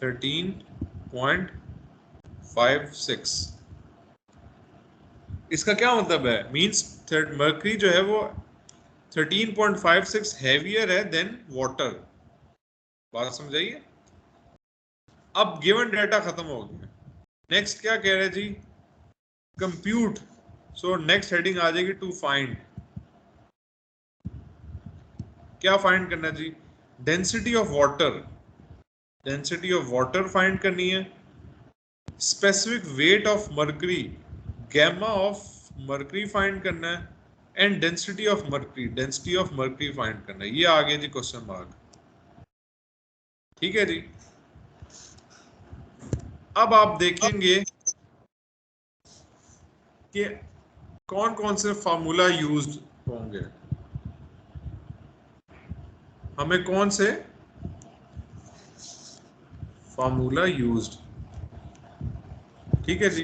13.56. इसका क्या मतलब है? Means mercury जो है वो 13.56 हैवियर है देन वाटर. बात समझाइए. अब गिवन डाटा खत्म हो गया. नेक्स्ट क्या कह रहे हैं जी? कंप्यूट. सो नेक्स्ट हेडिंग आ जाएगी टू फाइंड. क्या फाइंड करना जी? Density of water. Density of water find करनी है. Specific weight of mercury, gamma of mercury find करना है. And density of mercury, density of mercury find करना है. ये आ गया जी क्वेश्चन मार्क. ठीक है जी. अब आप देखेंगे कि कौन कौन से फार्मूला यूज्ड होंगे. हमें कौन से फार्मूला यूज्ड. ठीक है जी.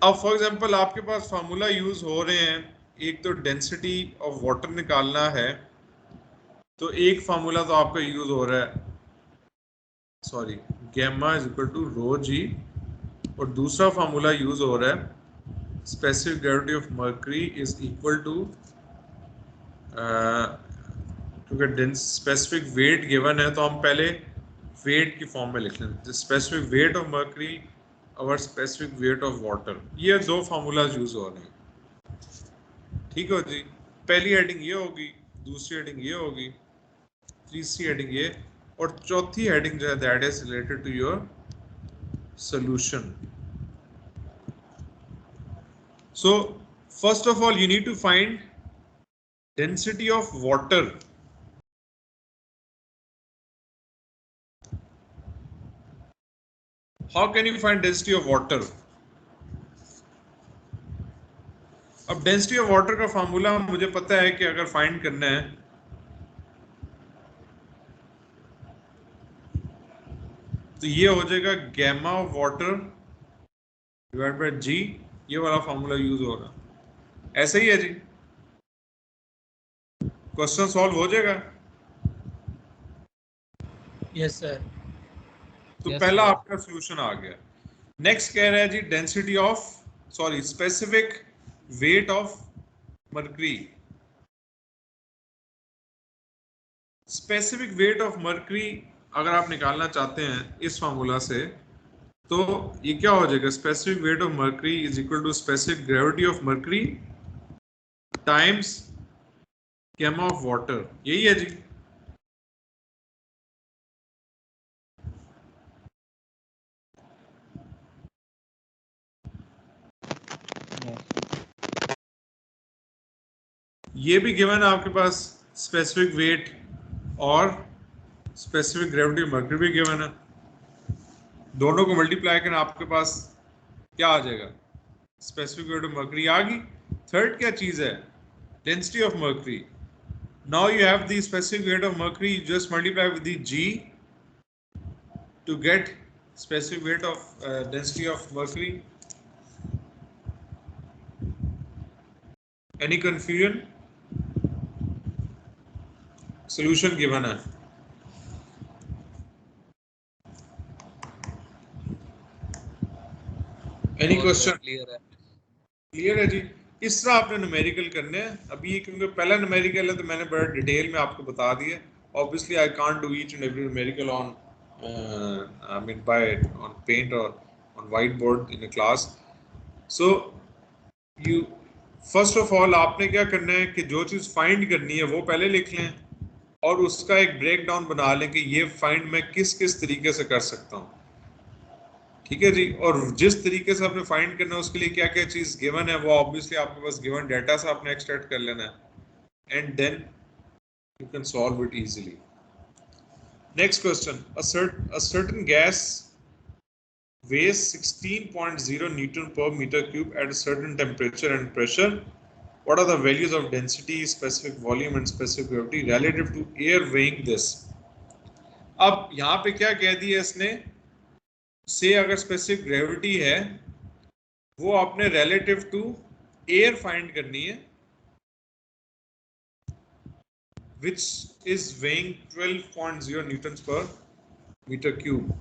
अब फॉर एग्जांपल आपके पास फार्मूला यूज हो रहे हैं. एक तो डेंसिटी ऑफ वाटर निकालना है, तो एक फार्मूला तो आपका यूज हो रहा है, sorry, gamma is equal to rho g. और दूसरा फार्मूला यूज हो रहा है specific gravity of mercury is equal to, क्योंकि स्पेसिफिक वेट गिवन है तो हम पहले वेट की फॉर्म में लिख लें. स्पेसिफिक वेट ऑफ मर्करी और स्पेसिफिक वेट ऑफ वाटर. ये दो फार्मूलाज यूज हो रहे हैं. ठीक है जी. पहली हेडिंग ये होगी, दूसरी हेडिंग ये होगी, तीसरी हेडिंग ये, और चौथी हेडिंग जो है that is related to your solution. So first of all you need to find density of water. How can you find density of water? अब डेंसिटी ऑफ वाटर का फार्मूला मुझे पता है कि अगर फाइंड करना है तो ये हो जाएगा gamma of water divide by g. ये वाला फार्मूला यूज हो रहा. ऐसे ही है जी. क्वेश्चन सॉल्व हो जाएगा. Yes sir. तो पहला आपका सॉल्यूशन आ गया. नेक्स्ट कह रहा है जी density of, sorry, specific weight of mercury. Specific weight of mercury अगर आप निकालना चाहते हैं इस फार्मूला से, तो ये क्या हो जाएगा? Specific weight of mercury is equal to specific gravity of mercury times gamma of water. यही है जी. ये भी गिवन है आपके पास, स्पेसिफिक वेट और स्पेसिफिक ग्रेविटी ऑफ मर्करी भी गिवन है. दोनों को मल्टीप्लाई करना आपके पास क्या आ जाएगा? स्पेसिफिक वेट ऑफ मर्करी आ गई. थर्ड क्या चीज है? Density of mercury. Now you have the specific weight of mercury, just multiply with the g to get specific weight of density of mercury. Any confusion? Solution given है. Any question? Clear है जी. इस तरह आपने numerical करने हैं. अभी क्योंकि पहला न्यूमेरिकल है तो मैंने बड़ा डिटेल में आपको बता दिया. Obviously I can't do each and every numerical on I mean by on paint और on white board in a class. So you first of all आपने क्या करना है कि जो चीज़ फाइंड करनी है वो पहले लिख लें और उसका एक ब्रेक डाउन बना लें कि ये फाइंड मैं किस किस तरीके से कर सकता हूँ. ठीक है जी. और जिस तरीके से आपने फाइंड करना है उसके लिए क्या क्या चीज गिवन है वो ऑब्वियसली आपके पास गिवन डाटा से आपने एक्सट्रैक्ट कर लेना है and then you can solve it easily. Next question. a certain gas weighs 16.0 Newton per meter cube at a certain temperature and pressure. What are the values of density, specific volume and specific gravity relative to air weighing this? अब यहाँ पे क्या कह दिया इसने से अगर specific gravity है वो आपने रिलेटिव टू एयर फाइंड करनी है, which is weighing 12.0 newtons per meter cube.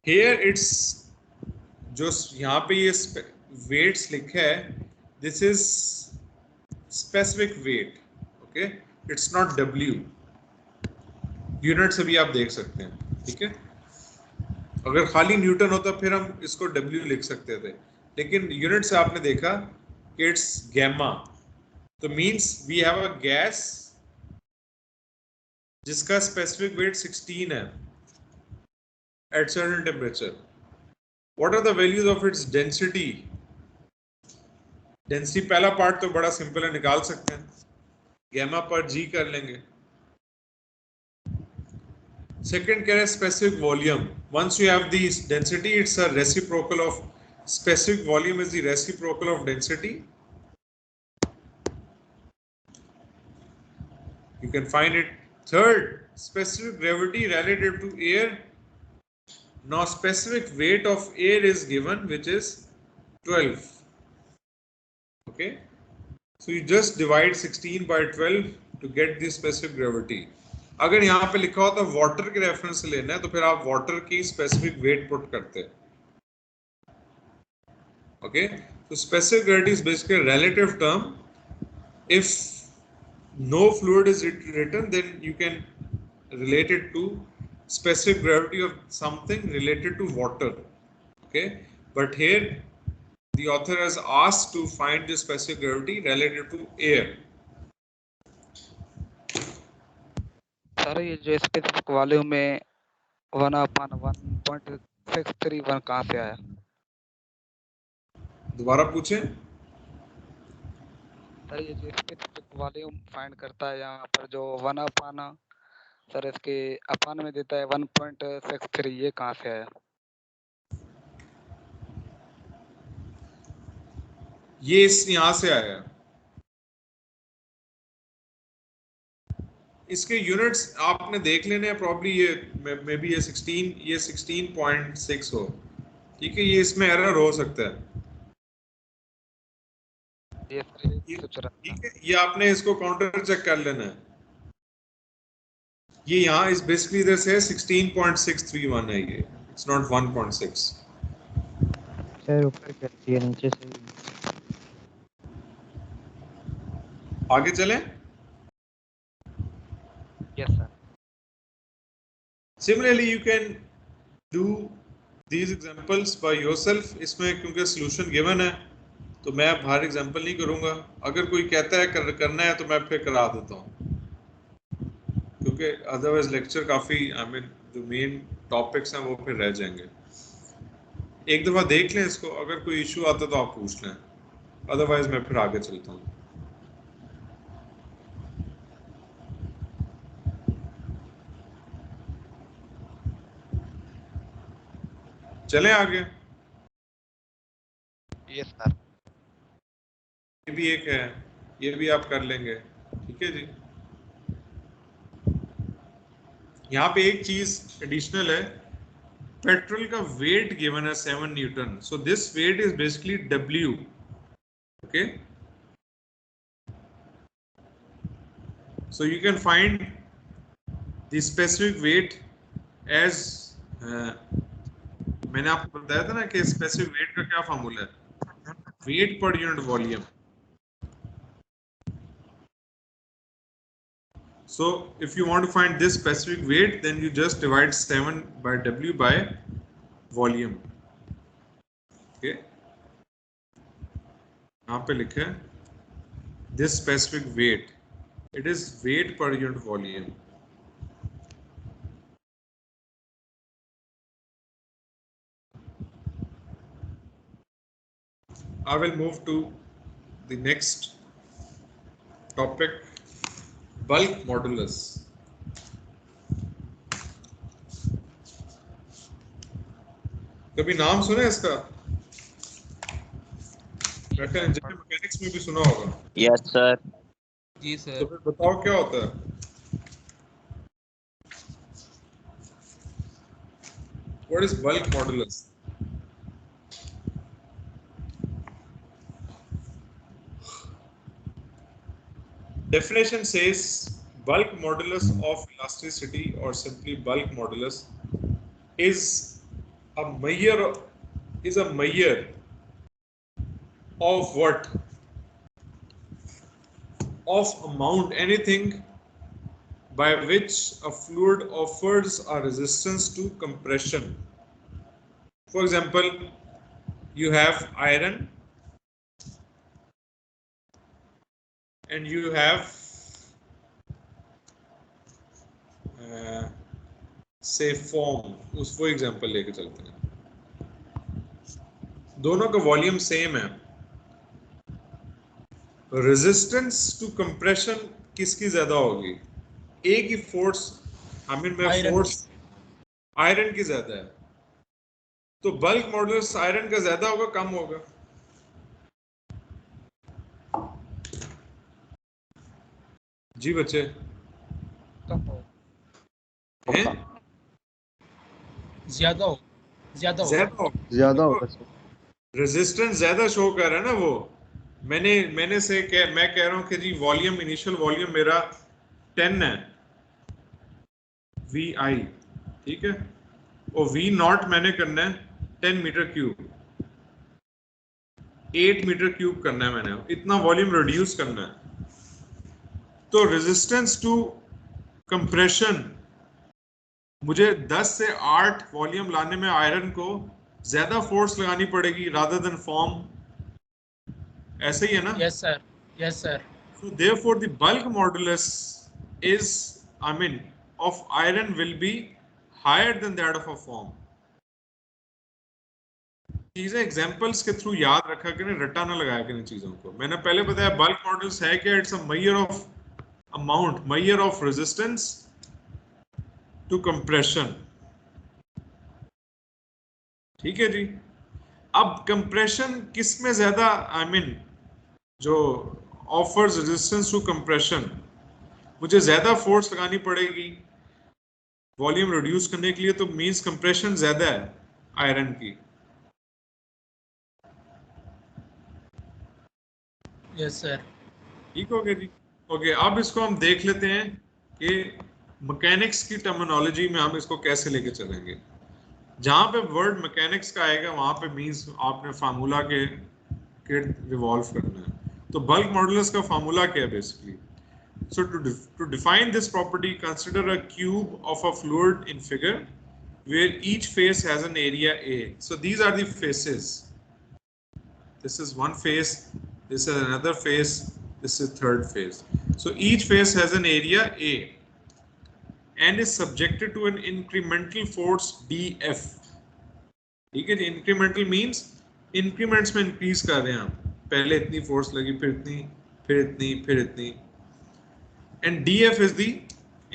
Here it's जो यहाँ पे ये weights लिखा है, this is specific weight, okay? It's not W. Units अभी आप देख सकते हैं, ठीक है? अगर खाली न्यूटन होता फिर हम इसको W लिख सकते थे, लेकिन यूनिट से आपने देखा कि इट्स गैमा, तो means we have a gas जिसका स्पेसिफिक वेट 16 है at certain temperature. What are the values of its density? Density पहला पार्ट तो बड़ा सिंपल है, निकाल सकते हैं, गैमा पर जी कर लेंगे. सेकंड कह रहे हैं specific volume. Once you have the density, it's a reciprocal of specific volume is the reciprocal of density. You can find it. Third, specific gravity relative to air. Now specific weight of air is given, which is 12. Okay, so you just divide 16 by 12 to get the specific gravity. अगर यहाँ पे लिखा होता water के reference से लेना है तो फिर आप वाटर की स्पेसिफिक वेट पुट करते हैं. Okay, so specific gravity is basically a relative term. If no fluid is written, then you can relate it to specific gravity of something related to water. Okay, but here the author has asked to find the specific gravity related to air. Sir ये जो specific volume में 1/1.631 कहाँ से आया? दोबारा पूछें. Sir ये जो स्पेसिफिक वॉल्यूम फाइंड करता है यहाँ पर जो 1/, सर इसके अपान में देता है 1.63, ये कहाँ से आया? ये इस यहाँ से आया. इसके यूनिट्स आपने देख लेने हैं, प्रॉब्ली ये मे बी ये 16.6 हो, ठीक है? ये इसमें एरर हो सकता है, ठीक है? ये आपने इसको काउंटर चेक कर लेना है. ये यहाँ इस बेसिकली इधर से 16.631 है, ये इट्स नॉट 1.6. सर ऊपर कर दिया, नीचे से. आगे चलें. Yes sir. Similarly, you can do these examples by yourself. इसमें क्योंकि solution given है तो मैं बाहर एग्जांपल नहीं करूंगा. अगर कोई कहता है करना है तो मैं फिर करा देता हूँ, क्योंकि अदरवाइज लेक्चर काफ़ी जो मेन टॉपिक्स हैं वो फिर रह जाएंगे. एक दफ़ा देख लें इसको, अगर कोई इशू आता तो आप पूछ लें, अदरवाइज मैं फिर आगे चलता हूँ. चलें आगे. Yes sir. ये भी एक है, ये भी आप कर लेंगे, ठीक है जी. यहाँ पे एक चीज एडिशनल है, पेट्रोल का वेट गिवन है 7 newton. So this weight is basically W. Okay, so you can find the specific weight as मैंने आपको बताया था ना कि स्पेसिफिक वेट का क्या फॉर्मूला है, weight per unit volume. So if you want to find this specific weight, then you just divide 7 by W by volume. Okay, यहाँ पे लिखा है this specific weight, it is weight per unit volume. I will move to the next topic, bulk modulus. कभी नाम सुना इसका? Engineering mechanics में भी सुना होगा. Yes sir. जी सर. तो फिर बताओ क्या होता है? What is bulk modulus? Definition says bulk modulus of elasticity, or simply bulk modulus, is a measure of what? Of amount, anything by which a fluid offers a resistance to compression. For example, you have iron and you have say foam. उसको example लेके चलते हैं. दोनों का volume same है. Resistance to compression किसकी ज्यादा होगी? ए की force, I mean by force iron की ज्यादा है. तो बल्क मॉडुलस आयरन का ज्यादा होगा कम होगा? जी बच्चे हैं? ज्यादा होगा. रेजिस्टेंस ज्यादा शो कर रहा है ना वो. मैंने से मैं कह रहा हूं कि जी वॉल्यूम, इनिशियल वॉल्यूम मेरा 10 है, वी आई, ठीक है, और वी नॉट मैंने करना है 10 मीटर क्यूब, 8 मीटर क्यूब करना है मैंने, इतना वॉल्यूम रिड्यूस करना है. तो रेजिस्टेंस टू कंप्रेशन मुझे 10 से 8 वॉल्यूम लाने में आयरन को ज्यादा फोर्स लगानी पड़ेगी रादर देन फॉर्म. ऐसे ही है ना? Yes sir. So therefore the bulk modulus is, I mean, of iron will be higher than that of a form. चीजें एग्जांपल्स के थ्रू याद रखा करें, रट्टा ना लगाया करें चीजों को. मैंने पहले बताया बल्क मॉडुलस है क्या? It's a measure of amount, measure of resistance to compression. ठीक है जी. अब कंप्रेशन किस में ज्यादा, आई मीन जो ऑफर्स रेजिस्टेंस टू कंप्रेशन, मुझे ज्यादा फोर्स लगानी पड़ेगी वॉल्यूम रिड्यूस करने के लिए, तो मींस कंप्रेशन ज्यादा है आयरन की. Yes sir. ठीक हो गया जी. ओके, अब इसको हम देख लेते हैं कि मैकेनिक्स की टर्मिनोलॉजी में हम इसको कैसे लेके चलेंगे. जहां पे वर्ड मैकेनिक्स का आएगा वहां पे मींस आपने फार्मूला के रिवॉल्व करना है. तो बल्क मॉडुलस का फार्मूला क्या है basically? So to define this property, consider a cube of a fluid in figure where each face has an area A. So these are the faces. This is one face, this is another face, this is third face. So each face has an area A and is subjected to an incremental force dF. ठीक है जी. incremental means increments में increase कर रहे हैं हम. पहले इतनी force लगी, फिर इतनी, फिर इतनी, फिर इतनी. And dF is the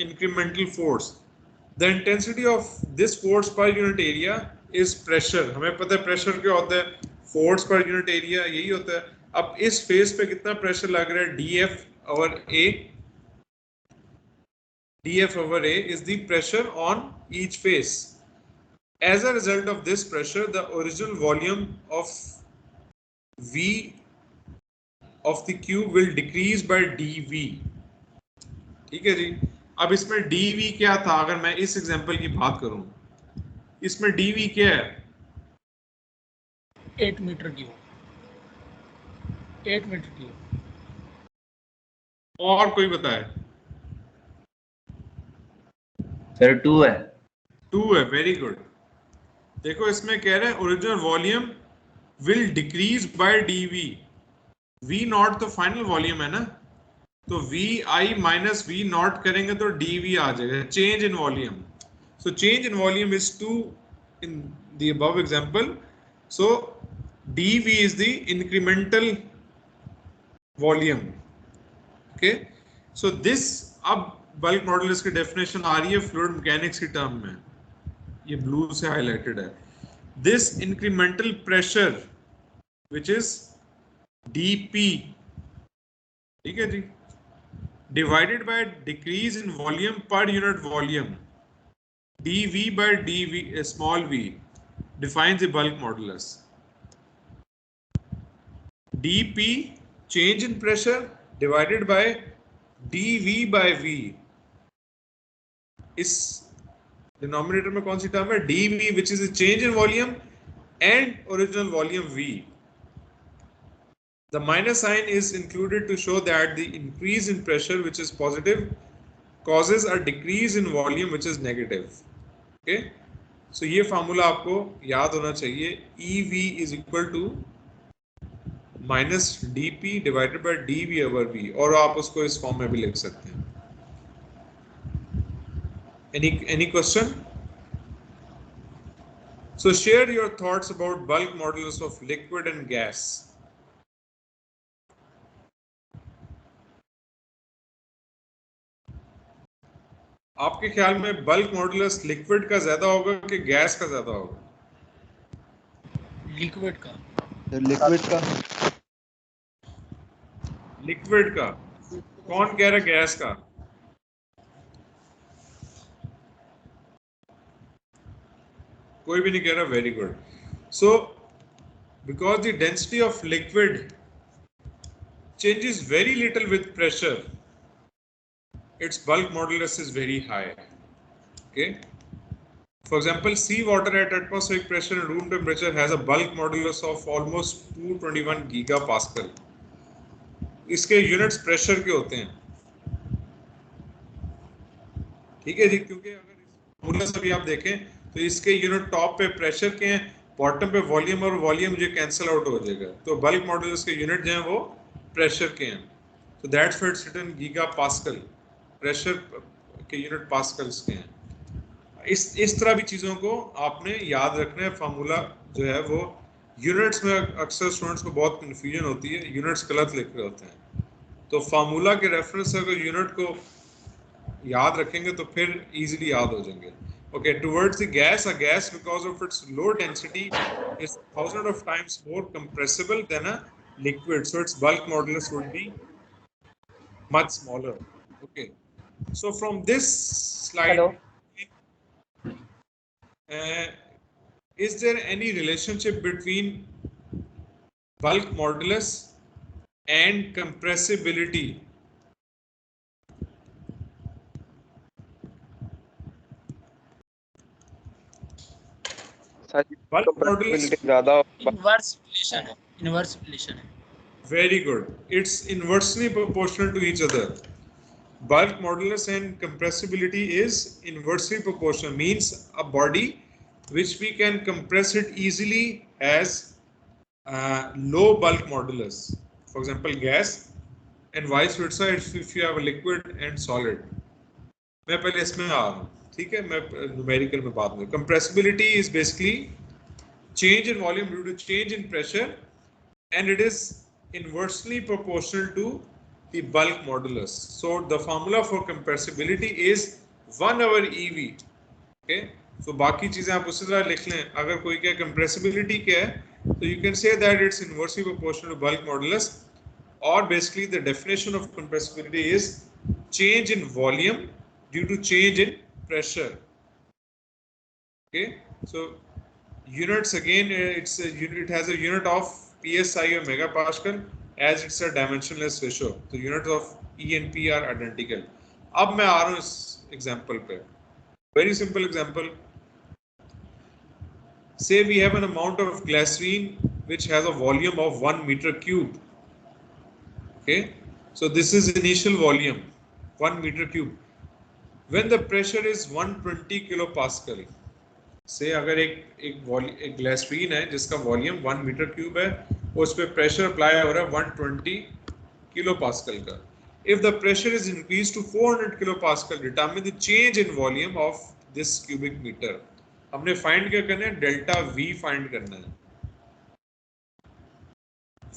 incremental force. The intensity of this force per unit area is pressure. हमें पता है pressure क्या होता है? Force per unit area यही होता है. अब इस फेस पे कितना प्रेशर लग रहा है? dF over A. dF over A is the pressure on each face. As a result of this pressure, the original volume of V of the cube will decrease by dV. ठीक है जी. अब इसमें dV क्या था? अगर मैं इस एग्जांपल की बात करूं, इसमें dV क्या है? 8 मीटर क्यूब. और कोई बताए? सर 2 है. 2 है. Very good. देखो इसमें कह रहे हैं original volume will decrease by dV. V naught तो फाइनल वॉल्यूम है ना, तो V I minus V naught करेंगे तो dV आ जाएगा. Change in volume. So change in volume is 2 in the above example. So dV is the incremental volume. Okay, so this, अब bulk modulus की definition आ रही है फ्लूइड मैकेनिक्स की टर्म में. ये ब्लू से हाईलाइटेड है. This incremental pressure which is dP, ठीक है जी, divided by decrease in volume per unit volume, dV by dV small v defines the bulk modulus. dP change in pressure divided by dV by V. इस denominator में कौन सी term है? dV, which is a change in volume, and original volume V. The minus sign is included to show that the increase in pressure, which is positive, causes a decrease in volume, which is negative. Okay, so ये formula आपको याद होना चाहिए. EV is equal to minus dP divided by dV over V, और आप उसको इस form में भी लिख सकते हैं. Any question? So share your thoughts about bulk modulus of liquid and gas. आपके ख्याल में बल्क मॉडुलस लिक्विड का ज्यादा होगा कि गैस का ज्यादा होगा? लिक्विड का. लिक्विड का. लिक्विड का. कौन कह रहा है गैस का? कोई भी नहीं कह रहा. Very good. So because the density of liquid changes very little with pressure, its bulk modulus is very high. Okay, for example, sea water at atmospheric pressure and room temperature has a bulk modulus of almost 221 gigapascal. इसके units pressure के होते हैं. ठीक है जी, क्योंकि अगर modulus अभी आप देखें तो इसके यूनिट टॉप पे प्रेशर के हैं, बॉटम पे वॉल्यूम, और वॉल्यूम जो कैंसिल आउट हो जाएगा. तो बल्क मॉडुलस के यूनिट जो हैं वो प्रेशर के हैं. तो that's why it's written gigapascal. Pressure के यूनिट पास्कल्स के हैं. इस तरह भी चीज़ों को आपने याद रखना है. फार्मूला जो है वो यूनिट्स में अक्सर स्टूडेंट्स को बहुत कन्फ्यूजन होती है, यूनिट्स गलत लिख रहे होते हैं. तो फार्मूला के रेफरेंस से अगर यूनिट को याद रखेंगे तो फिर इजीली याद हो जाएंगे. Okay, towards the gas, a gas because of its low density is 1000 of times more compressible than a liquid, so its bulk modulus would be much smaller. Okay, so from this slide, is there any relationship between bulk modulus and compressibility? Bulk modulus ज़्यादा. Inverse relation है. Inverse relation है. Very good. It's inversely proportional to each other. Bulk modulus and compressibility is inversely proportional. Means a body which we can compress it easily has low bulk modulus. For example, gas, and vice versa if you have a liquid and solid. मैं पहले इसमें आ रहा हूँ. ठीक है, मैं numerical में बात करूँ. Compressibility is basically change in volume due to change in pressure, and it is inversely proportional to the bulk modulus. So the formula for compressibility is 1 over EV. Okay, so बाकी चीजें आप उसी तरह लिख लें. अगर कोई क्या compressibility क्या है, तो you can say that it's inversely proportional to bulk modulus, or basically the definition of compressibility is change in volume due to change in pressure. Okay, so units again, it has a unit of psi or megapascal, as it's a dimensionless ratio. The units of E and P are identical. अब मैं आ रहा हूँ इस example पे. Very simple example. Say we have an amount of glycerine which has a volume of 1 meter cube. Okay, so this is initial volume 1 meter cube. When the pressure is 120 kilopascal. से अगर एक glycerine है जिसका volume 1 metre cube है, उस पे pressure apply हो रहा है 120 किलो पास्कल का. If the pressure is increase to 400 kilo pascal, determine the change in volume of this cubic metre. हमने फाइंड क्या करना है? डेल्टा वी फाइंड करना है.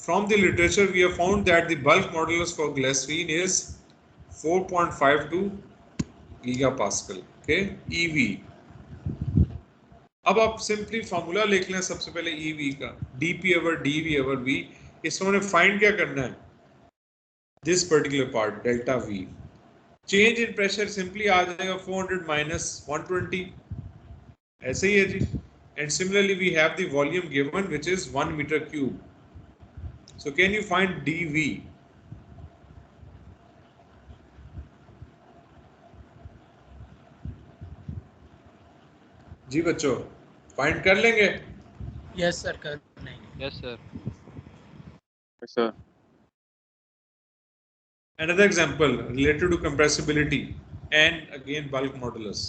From the literature we have found that the bulk modulus for glycerine is 4.52 gigapascal. Okay, E V. अब आप simply formula लिख लें सबसे पहले EV का, dP over dV over V. इसमें उन्हें फाइंड क्या करना है? This particular part delta V. Change in pressure simply आ जाएगा 400 माइनस 120. ऐसे ही है जी. And similarly we have the volume given which is 1 meter cube. So can you find dV? जी बच्चों फाइंड कर लेंगे. यस सर कर लेंगे. Yes sir. Yes, sir. Another example related to compressibility and again bulk modulus.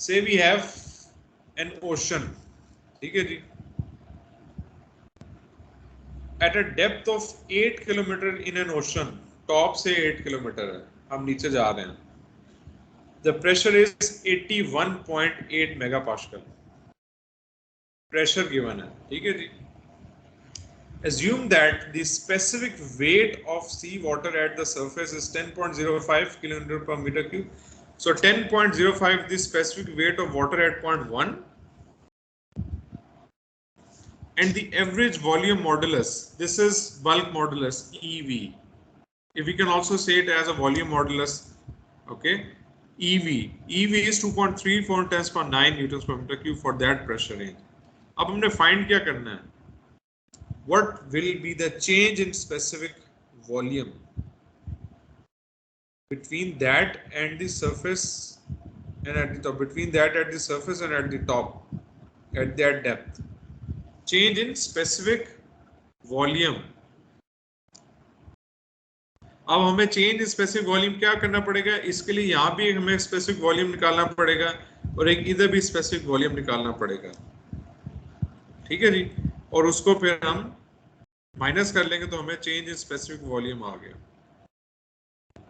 Say we have an ocean. ठीक है जी. At a depth of 8 kilometer in an ocean, top से 8 kilometre है, हम नीचे जा रहे हैं. The pressure is 81.8 megapascal. Pressure given है, ठीक है जी. Assume that the specific weight of sea water at the surface is 10.05 kilonewton per meter cube. So 10.05 the specific weight of water at point 1. And the average volume modulus, this is bulk modulus, EV. If we can also say it as a volume modulus, okay, EV. EV is 2.34 times per 9 newtons per meter cube for that pressure range. अब हमने find क्या करना है? What will be the change in specific volume between that and the surface and at the top, between that at the surface and at the top, at that depth? Change in specific volume. अब हमें change specific volume क्या करना पड़ेगा? इसके लिए यहाँ भी हमें स्पेसिफिक वॉल्यूम निकालना पड़ेगा और एक इधर भी स्पेसिफिक वॉल्यूम निकालना पड़ेगा. ठीक है जी. और उसको फिर हम माइनस कर लेंगे तो हमें चेंज इन स्पेसिफिक वॉल्यूम आ गया.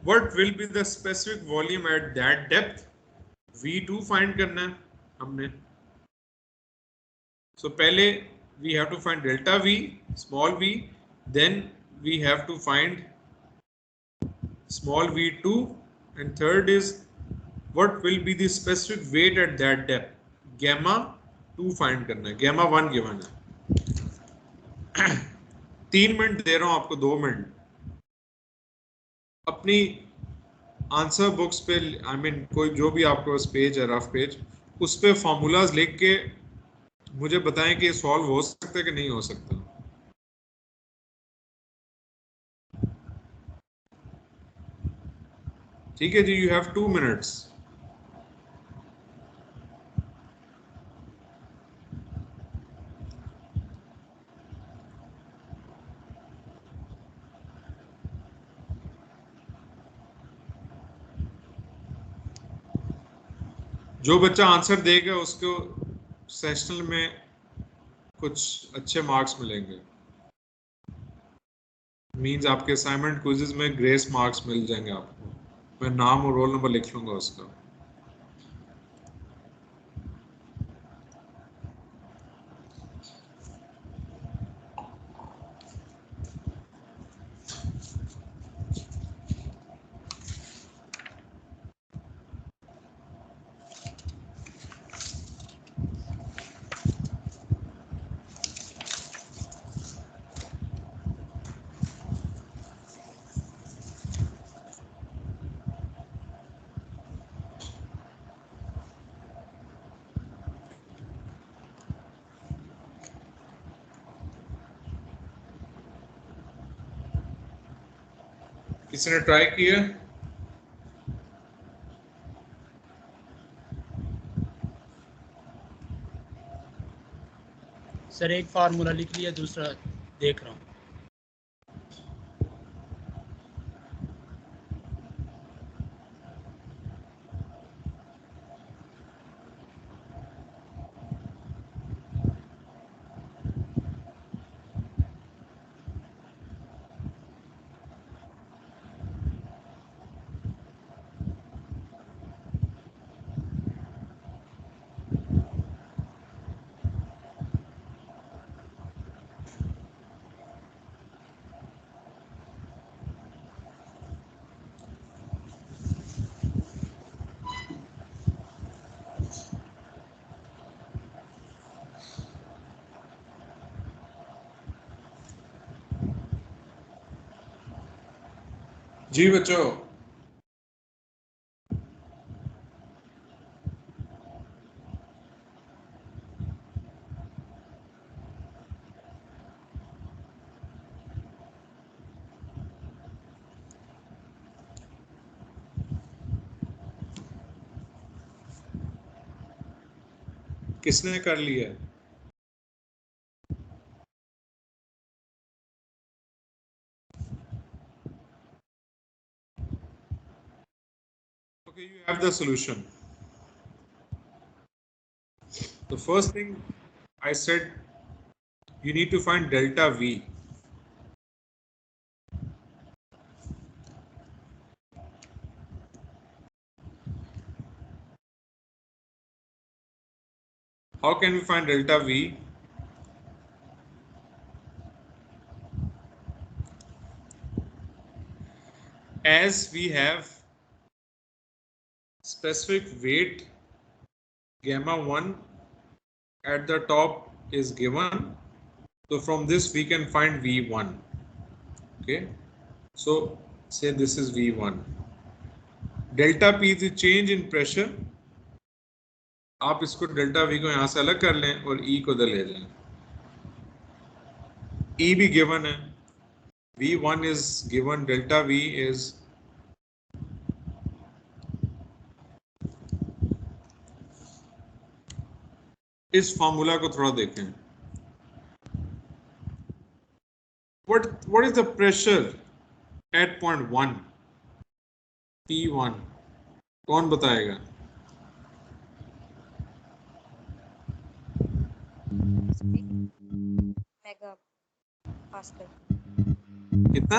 What will be the specific volume at that depth? V2 find करना है हमने. सो पहले we have to find delta V, small v, then we have to find small v2, and third is what will be the specific weight at that depth? Gamma 2 find करना है. Gamma 1 given है. 3 minute दे रहा हूं आपको, 2 minute अपनी answer books पे, I mean कोई जो भी आपके पास पेज है, रफ पेज, उस पे फॉर्मूलाज लिख के मुझे बताएं कि सॉल्व हो सकता है कि नहीं हो सकता. ठीक है जी. You have 2 minutes. जो बच्चा आंसर देगा उसको सेशनल में कुछ अच्छे मार्क्स मिलेंगे. मींस आपके असाइनमेंट क्विज़ेस में ग्रेस मार्क्स मिल जाएंगे आपको. मैं नाम और रोल नंबर लिख लूंगा उसका. किसी ने ट्राई किया? सर एक फार्मूला लिख लिया, दूसरा देख रहा हूँ. जी बच्चों, किसने कर लिया? Okay, you have the solution. The first thing I said, you need to find delta V. How can we find delta V? As we have specific weight gamma 1 at the top is given, so from this we can find V1. Okay, so say this is V1. Delta P is the change in pressure. आप इसको delta V को यहां से अलग कर लें और E को इधर ले जाएं. E भी given है. V1 is given, delta V is इस फॉर्मूला को थोड़ा देखें. What is the pressure at point 1? P1. कौन बताएगा? Mega pascal. कितना?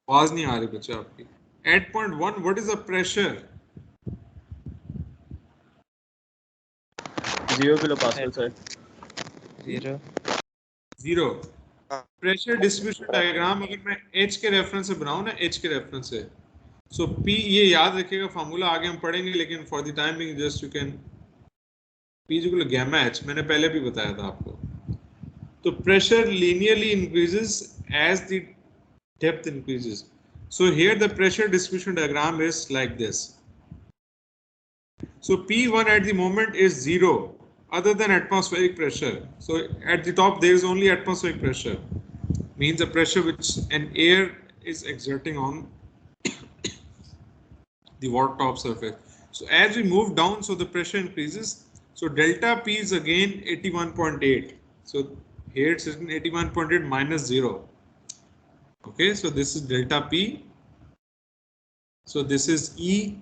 आवाज नहीं आ रही बच्चा आपकी. At point 1, what is the pressure? 0 kilopascal, sir. 0. Pressure distribution diagram अगर मैं H के रेफरेंस से बनाऊं ना, H के रेफरेंस से, सो P, ये याद रखिएगा फॉर्मूला आगे हम पढ़ेंगे, लेकिन for the time being just you can P equal gamma H, मैंने पहले भी बताया था आपको. तो pressure linearly increases as the depth increases. So here the pressure distribution diagram is like this. So P1 at the moment is 0 other than atmospheric pressure. So at the top there is only atmospheric pressure, means the pressure which an air is exerting on the water top surface. So as we move down, so the pressure increases. So delta P is again 81.8. So here it's written 81.8 minus 0. Okay, so this is delta P. So this is E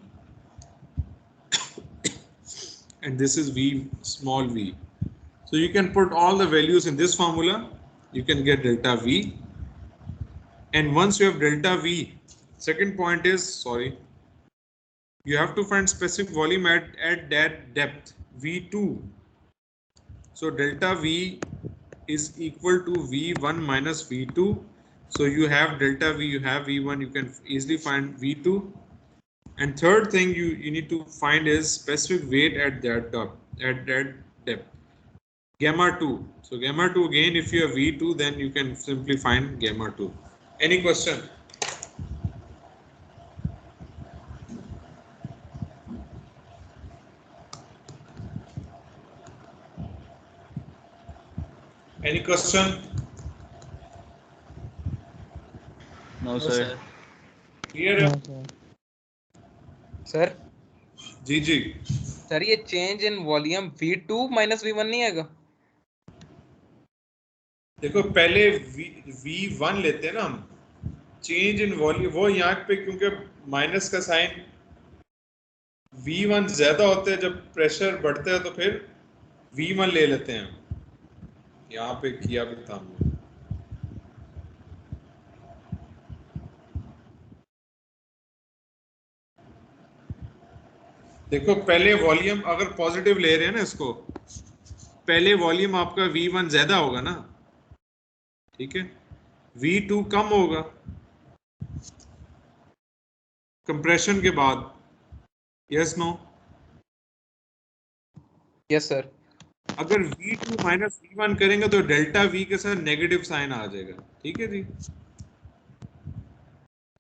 and this is V, small v. So you can put all the values in this formula, you can get delta V. And once you have delta V, second point is, sorry, you have to find specific volume at that depth, V2. So delta V is equal to V1 minus V2. So you have delta V, you have V1, you can easily find V2. And third thing you need to find is specific weight at that depth, gamma 2. So gamma 2, again, if you have V2, then you can simply find gamma 2. Any question? Any question? No, sir. Clear है? Sir जी जी. Sir ये change in volume V2 minus V1 नहीं आएगा? देखो पहले V1 लेते हैं ना हम, चेंज इन वॉल्यूम, वो यहाँ पे क्योंकि माइनस का साइन V1 ज्यादा होता है, जब प्रेशर बढ़ता है तो फिर V1 ले लेते हैं. यहाँ पे किया भी था हमने. देखो पहले वॉल्यूम अगर पॉजिटिव ले रहे हैं ना इसको, पहले वॉल्यूम आपका V1 ज्यादा होगा ना, ठीक है, V2 कम होगा कंप्रेशन के बाद. Yes no? Yes sir. अगर V2 माइनस V1 करेंगे तो डेल्टा V के साथ नेगेटिव साइन आ जाएगा. ठीक है जी.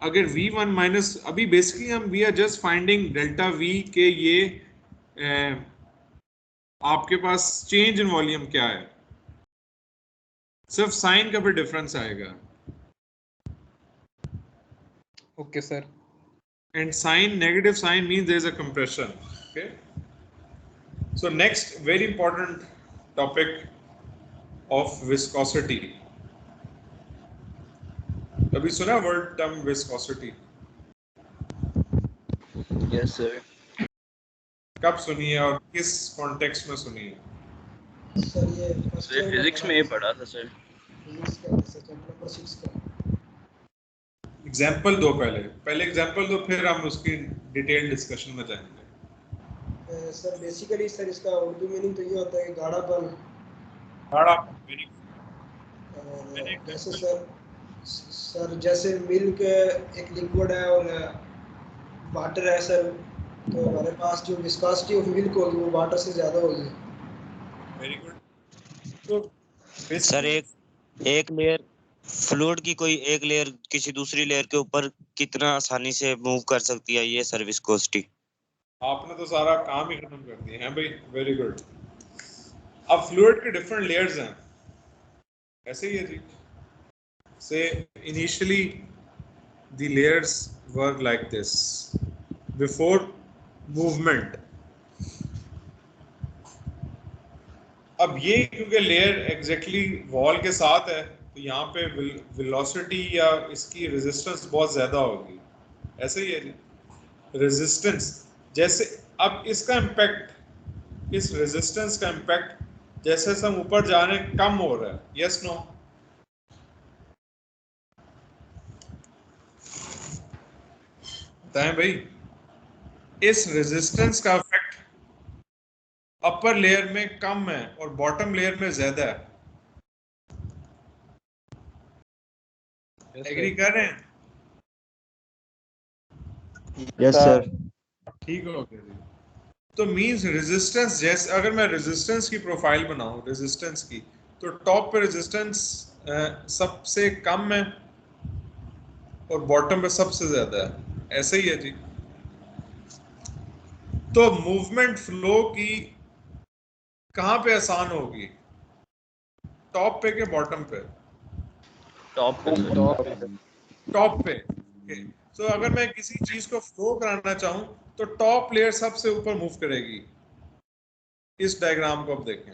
अगर V1 माइनस, अभी बेसिकली हम we are just finding delta V के ये आपके पास चेंज इन वॉल्यूम क्या है, सिर्फ साइन का भी डिफरेंस आएगा. Okay sir. and sign, negative sign means there is a compression. Okay. So next very important topic of viscosity. अभी सुना word term viscosity? Yes, sir. कब सुनी है और किस कॉन्टेक्स्ट में सुनी है? सर ये फर्स्ट ईयर फिजिक्स में ही पढ़ा था सर. फिजिक्स का चैप्टर नंबर 6 का. एग्जाम्पल दो, पहले एग्जाम्पल दो, फिर हम उसकी डिटेल डिस्कशन में जाएंगे. सर बेसिकली सर इसका उर्दू मीनिंग तो ये होता है गाढ़ापन. और जैसे सर जैसे मिल्क एक लिक्विड है और वाटर है सर, तो हमारे पास जो विस्कोसिटी ऑफ मिल्क होगी वो वाटर से ज़्यादा होगी. Very good. तो सर एक लेयर फ्लूइड की कोई एक लेयर किसी दूसरी लेयर के ऊपर कितना आसानी से मूव कर सकती है, ये सर विस्कोसिटी. आपने तो सारा काम ही खत्म कर दिया है भाई. Very good. अब फ्लूइड के डिफरेंट लेयर्स हैं, ऐसे ही है जी. से initially the layers were like this before movement. अब ये क्योंकि लेयर एग्जैक्टली वॉल के साथ है तो यहाँ पे वेलोसिटी या इसकी रेजिस्टेंस बहुत ज़्यादा होगी. ऐसे ही है जी. रेजिस्टेंस जैसे अब इसका इम्पैक्ट, इस रेजिस्टेंस का इम्पैक्ट जैसे हम ऊपर जा रहे हैं कम हो रहा है. Yes no? बताएं भाई. इस रेजिस्टेंस का इफेक्ट अपर लेयर में कम है और बॉटम लेयर में ज्यादा है. एग्री कर रहे हैं? Yes sir. ठीक हो गया जी. तो मींस रेजिस्टेंस, जैसे अगर मैं रेजिस्टेंस की प्रोफाइल बनाऊं रेजिस्टेंस की, तो टॉप पे रेजिस्टेंस सबसे कम है और बॉटम पे सबसे ज्यादा है. ऐसे ही है जी. तो मूवमेंट फ्लो की कहां पे आसान होगी, टॉप पे के बॉटम पे? टॉप पे. टॉप पे. तो अगर मैं किसी चीज को फ्लो कराना चाहूं तो टॉप लेयर सबसे ऊपर मूव करेगी. इस डायग्राम को आप देखें.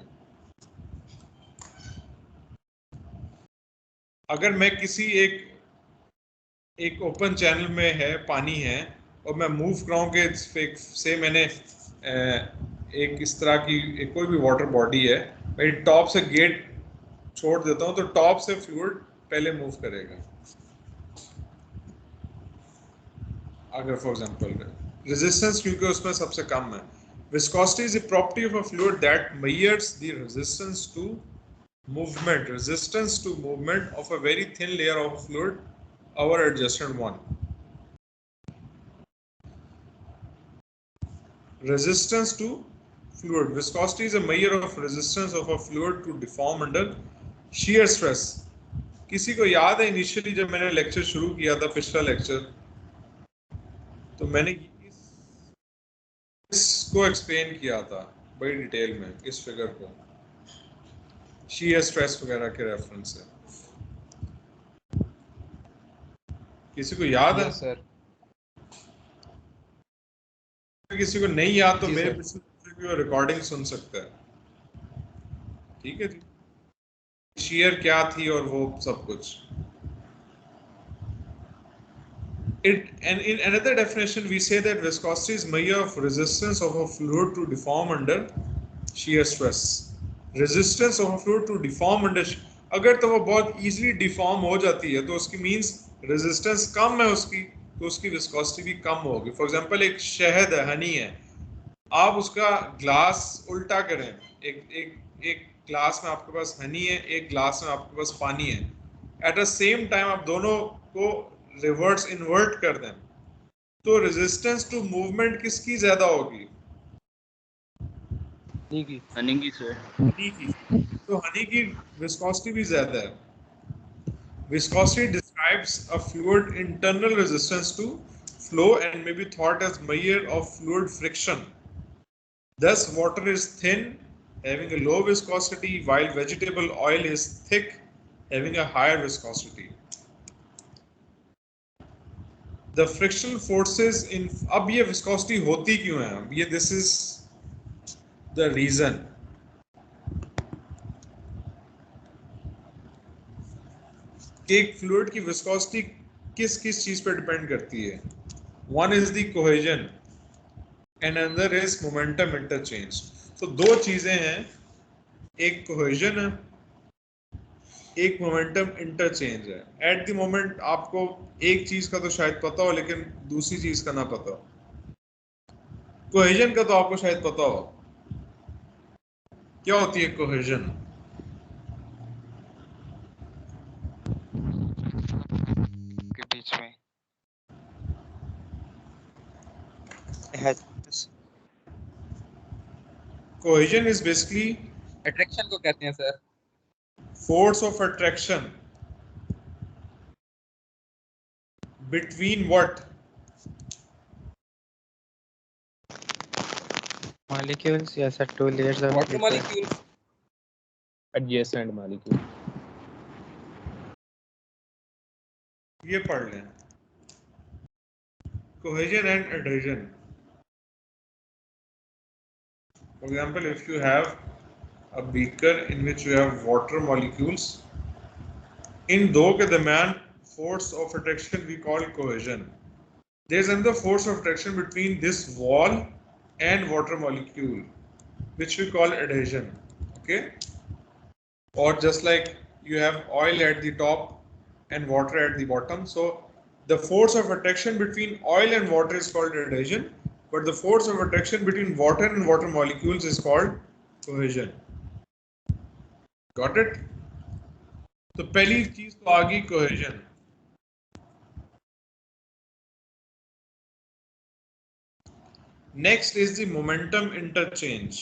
अगर मैं किसी एक ओपन चैनल में है, पानी है, और मैं मूव कराऊं कि से मैंने एक इस तरह की कोई भी वाटर बॉडी है, मैं टॉप से गेट छोड़ देता हूं तो टॉप से फ्लूइड पहले मूव करेगा. अगर फॉर एग्जांपल रेजिस्टेंस क्योंकि उसमें सबसे कम है. Viscosity is a property of a fluid that measures the resistance to movement, resistance to movement of a very thin layer of fluid over adjacent one. Resistance to fluid. Viscosity is a measure of resistance of a fluid to deform under shear stress. किसी को याद है initially जब मैंने lecture शुरू किया था, पिछला लेक्चर, तो मैंने इसको एक्सप्लेन किया था बड़ी डिटेल में, इस फिगर को shear stress वगैरह के रेफरेंस से. किसी को याद है? सर. किसी को नहीं याद तो मेरे पिछले रिकॉर्डिंग सुन सकता है. ठीक है जी. shear क्या थी और वो सब कुछ. And in another definition we say that viscosity is measure of resistance of a fluid to deform under shear stress. Resistance of fluid to deform under, अगर तो वो बहुत इजीली डिफॉर्म हो जाती है तो उसकी मींस रेजिस्टेंस कम है उसकी, तो उसकी विस्कोसिटी भी कम होगी. फॉर एग्जांपल एक शहद है, हनी है, आप उसका ग्लास उल्टा करें, एक ग्लास में आपके पास हनी है, एक ग्लास में आपके पास पानी है, एट द सेम टाइम आप दोनों को रिवर्स इन्वर्ट कर दें तो रेजिस्टेंस टू मूवमेंट किसकी ज्यादा होगी? हनी की सर. तो हनी की विस्कोसिटी भी ज्यादा है. Viscosity describes a fluid internal resistance to flow and may be thought as measure of fluid friction. Thus, water is thin, having a low viscosity, while vegetable oil is thick, having a higher viscosity. The frictional forces in, अब ये viscosity होती क्यों है, ये this is the reason. कि एक fluid की viscosity किस किस चीज पे डिपेंड करती है। One is the cohesion and another is momentum interchange. तो दो चीजें हैं, एक कोहेजन है, एक मोमेंटम इंटरचेंज है। एट द मोमेंट आपको एक चीज का तो शायद पता हो लेकिन दूसरी चीज का ना पता हो। कोहेजन का तो आपको शायद पता हो, क्या होती है कोहेजन? के बीच में कोहेजन इज बेसिकली अट्रैक्शन को कहते हैं sir. force of attraction between what? molecules, yes, sir, two layers of water liquid. Molecules, adjacent molecule. ये पढ़ लें, cohesion and adhesion. For example, if you have a beaker in which you have water molecules, इन दो के दरमियान force of attraction we call cohesion. There is another force of attraction between this wall and water molecule, which we call adhesion. Okay? Or just like you have oil at the top and water at the bottom. So the force of attraction between oil and water is called adhesion, but the force of attraction between water and water molecules is called cohesion. Got it? तो पहली चीज तो आ गई cohesion. Next is the momentum interchange.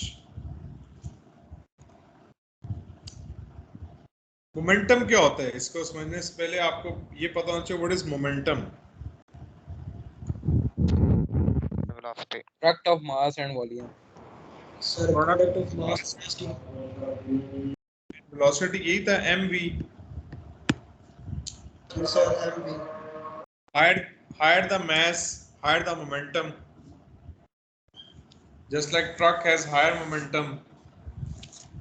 Momentum क्या होता है, इसको समझने से पहले आपको ये पता होना चाहिए what is momentum. velocity, product of mass and volume. Sir product of mass velocity यही था mv। Sir mv। higher the mass, higher the momentum. Just like truck has higher momentum,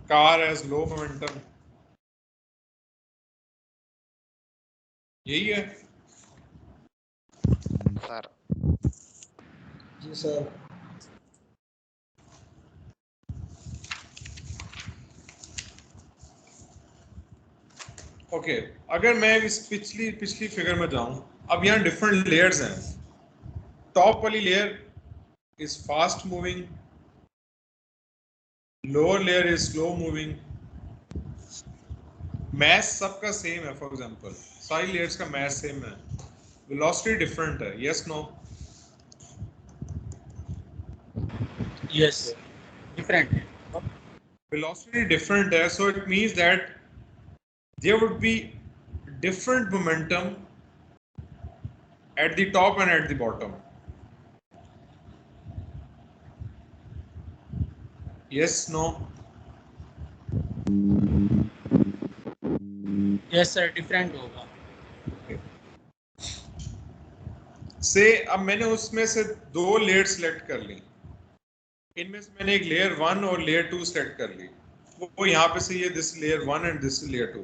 car has low momentum. यही है sir. जी sir. Okay अगर मैं इस पिछली figure में जाऊं, अब यहाँ डिफरेंट लेयर्स हैं। टॉप वाली layer is fast moving, lower layer is slow moving. Mass सबका सेम है, फॉर एग्जांपल सारी लेयर्स का मैस सेम है, वेलोसिटी डिफरेंट है। Yes no? Yes. Different. Velocity different है, so it means that there would be different momentum at the top and at the bottom. Yes, no? Yes sir, different होगा। से अब मैंने उसमें से दो लेयर सिलेक्ट कर ली, इनमें से मैंने एक लेयर 1 और लेयर 2 सिलेक्ट कर ली। वो यहाँ पे से ये this layer 1 and this layer 2।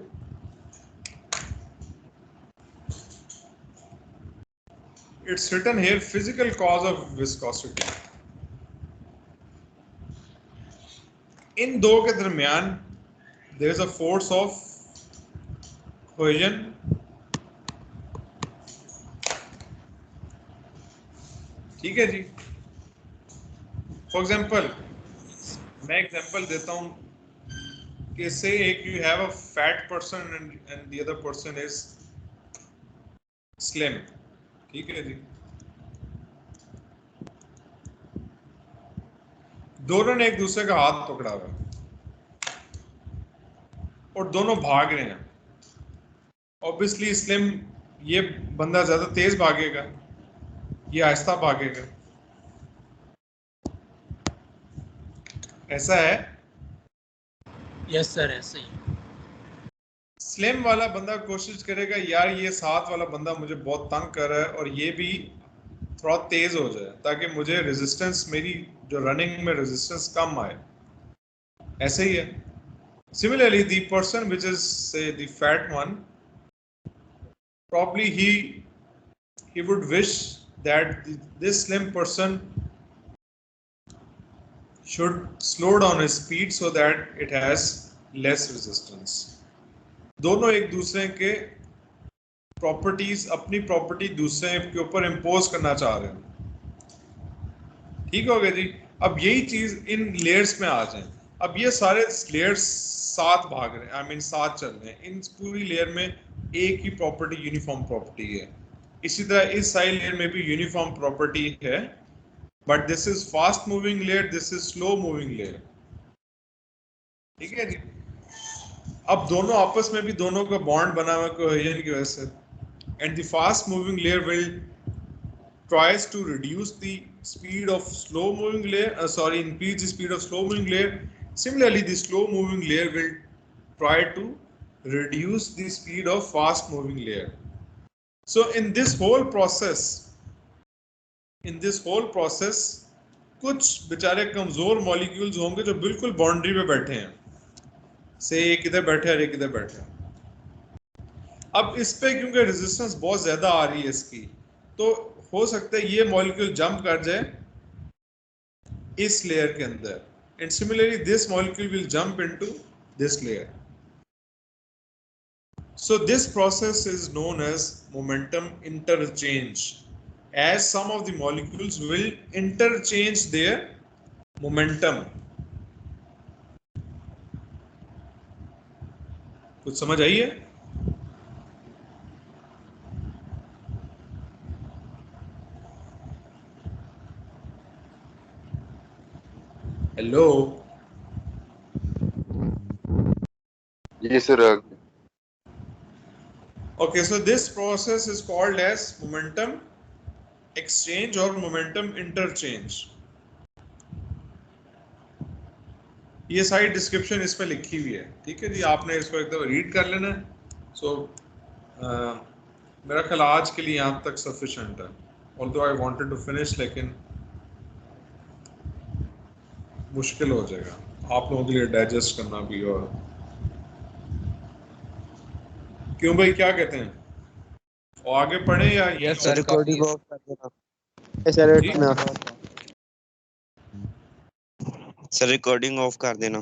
It's written here physical cause of viscosity. इन दो के दरमियान there is a force of cohesion ठीक है जी। फॉर एग्जाम्पल मैं एग्जाम्पल देता हूँ कि से एक you have a fat person and the other person is slim, ठीक है जी। दोनों ने एक दूसरे का हाथ पकड़ा हुआ है और दोनों भाग रहे हैं। ऑब्वियसली स्लिम ये बंदा ज्यादा तेज भागेगा, ये आहिस्ता भागेगा। ऐसा है? Yes sir, ऐसे ही। स्लिम वाला बंदा कोशिश करेगा यार ये साथ वाला बंदा मुझे बहुत तंग कर रहा है और ये भी थोड़ा तेज हो जाए ताकि मुझे रेजिस्टेंस, मेरी जो रनिंग में रेजिस्टेंस कम आए। ऐसे ही है। Similarly, the person which is, say, the fat one, probably he would wish that this slim person should slow down his speed so that it has less resistance. दोनों एक दूसरे के प्रॉपर्टीज, अपनी property दूसरे के ऊपर इम्पोज करना चाह रहे हैं। ठीक हो गया जी। अब यही चीज इन लेयर्स में आ जाए। अब ये सारे लेयर्स साथ भाग रहे हैं, आई मीन साथ चल रहे हैं। इन पूरी लेयर में एक ही प्रॉपर्टी, यूनिफॉर्म प्रॉपर्टी है। इसी तरह इस साइड लेयर में भी यूनिफॉर्म प्रॉपर्टी है, but this is fast moving layer, this is slow moving layer. ठीक है जी। अब दोनों आपस में भी दोनों का बॉन्ड बना हुआ कोहेजन की वजह से, and the fast moving layer will tries to reduce the speed of slow moving layer, increase the speed of slow moving layer. Similarly, the slow moving layer will try to reduce the speed of fast moving layer. So in this whole process, कुछ बेचारे कमजोर molecules होंगे जो बिल्कुल boundary पे बैठे हैं, से एक इधर बैठे और एक इधर बैठे हैं। अब इस पे क्योंकि रेजिस्टेंस बहुत ज्यादा आ रही है इसकी, तो हो सकता है ये मॉलिक्यूल जंप कर जाए इस लेयर के अंदर, and similarly this molecule will jump into this layer. So this process is known as momentum interchange, as some of the molecules will interchange their momentum. कुछ समझ आई है? Hello. जी sir. Okay, so this process is called as momentum exchange or momentum interchange. ये सारी description इस पे लिखी हुई है। ठीक है जी, आपने इसको एक दफा रीड कर लेना है। सो मेरा ख्याल आज के लिए यहाँ तक सफिशिएंट है। Although I wanted to finish, लेकिन मुश्किल हो जाएगा आप लोगों के लिए डाइजेस्ट करना भी। और क्यों भाई, क्या कहते हैं, और आगे पढ़े या यस सर, रिकॉर्डिंग ऑफ कर देना। सर रिकॉर्डिंग ऑफ कर देना।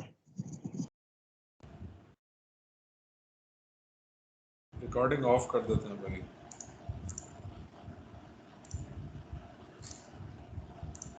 रिकॉर्डिंग ऑफ कर देते हैं भाई।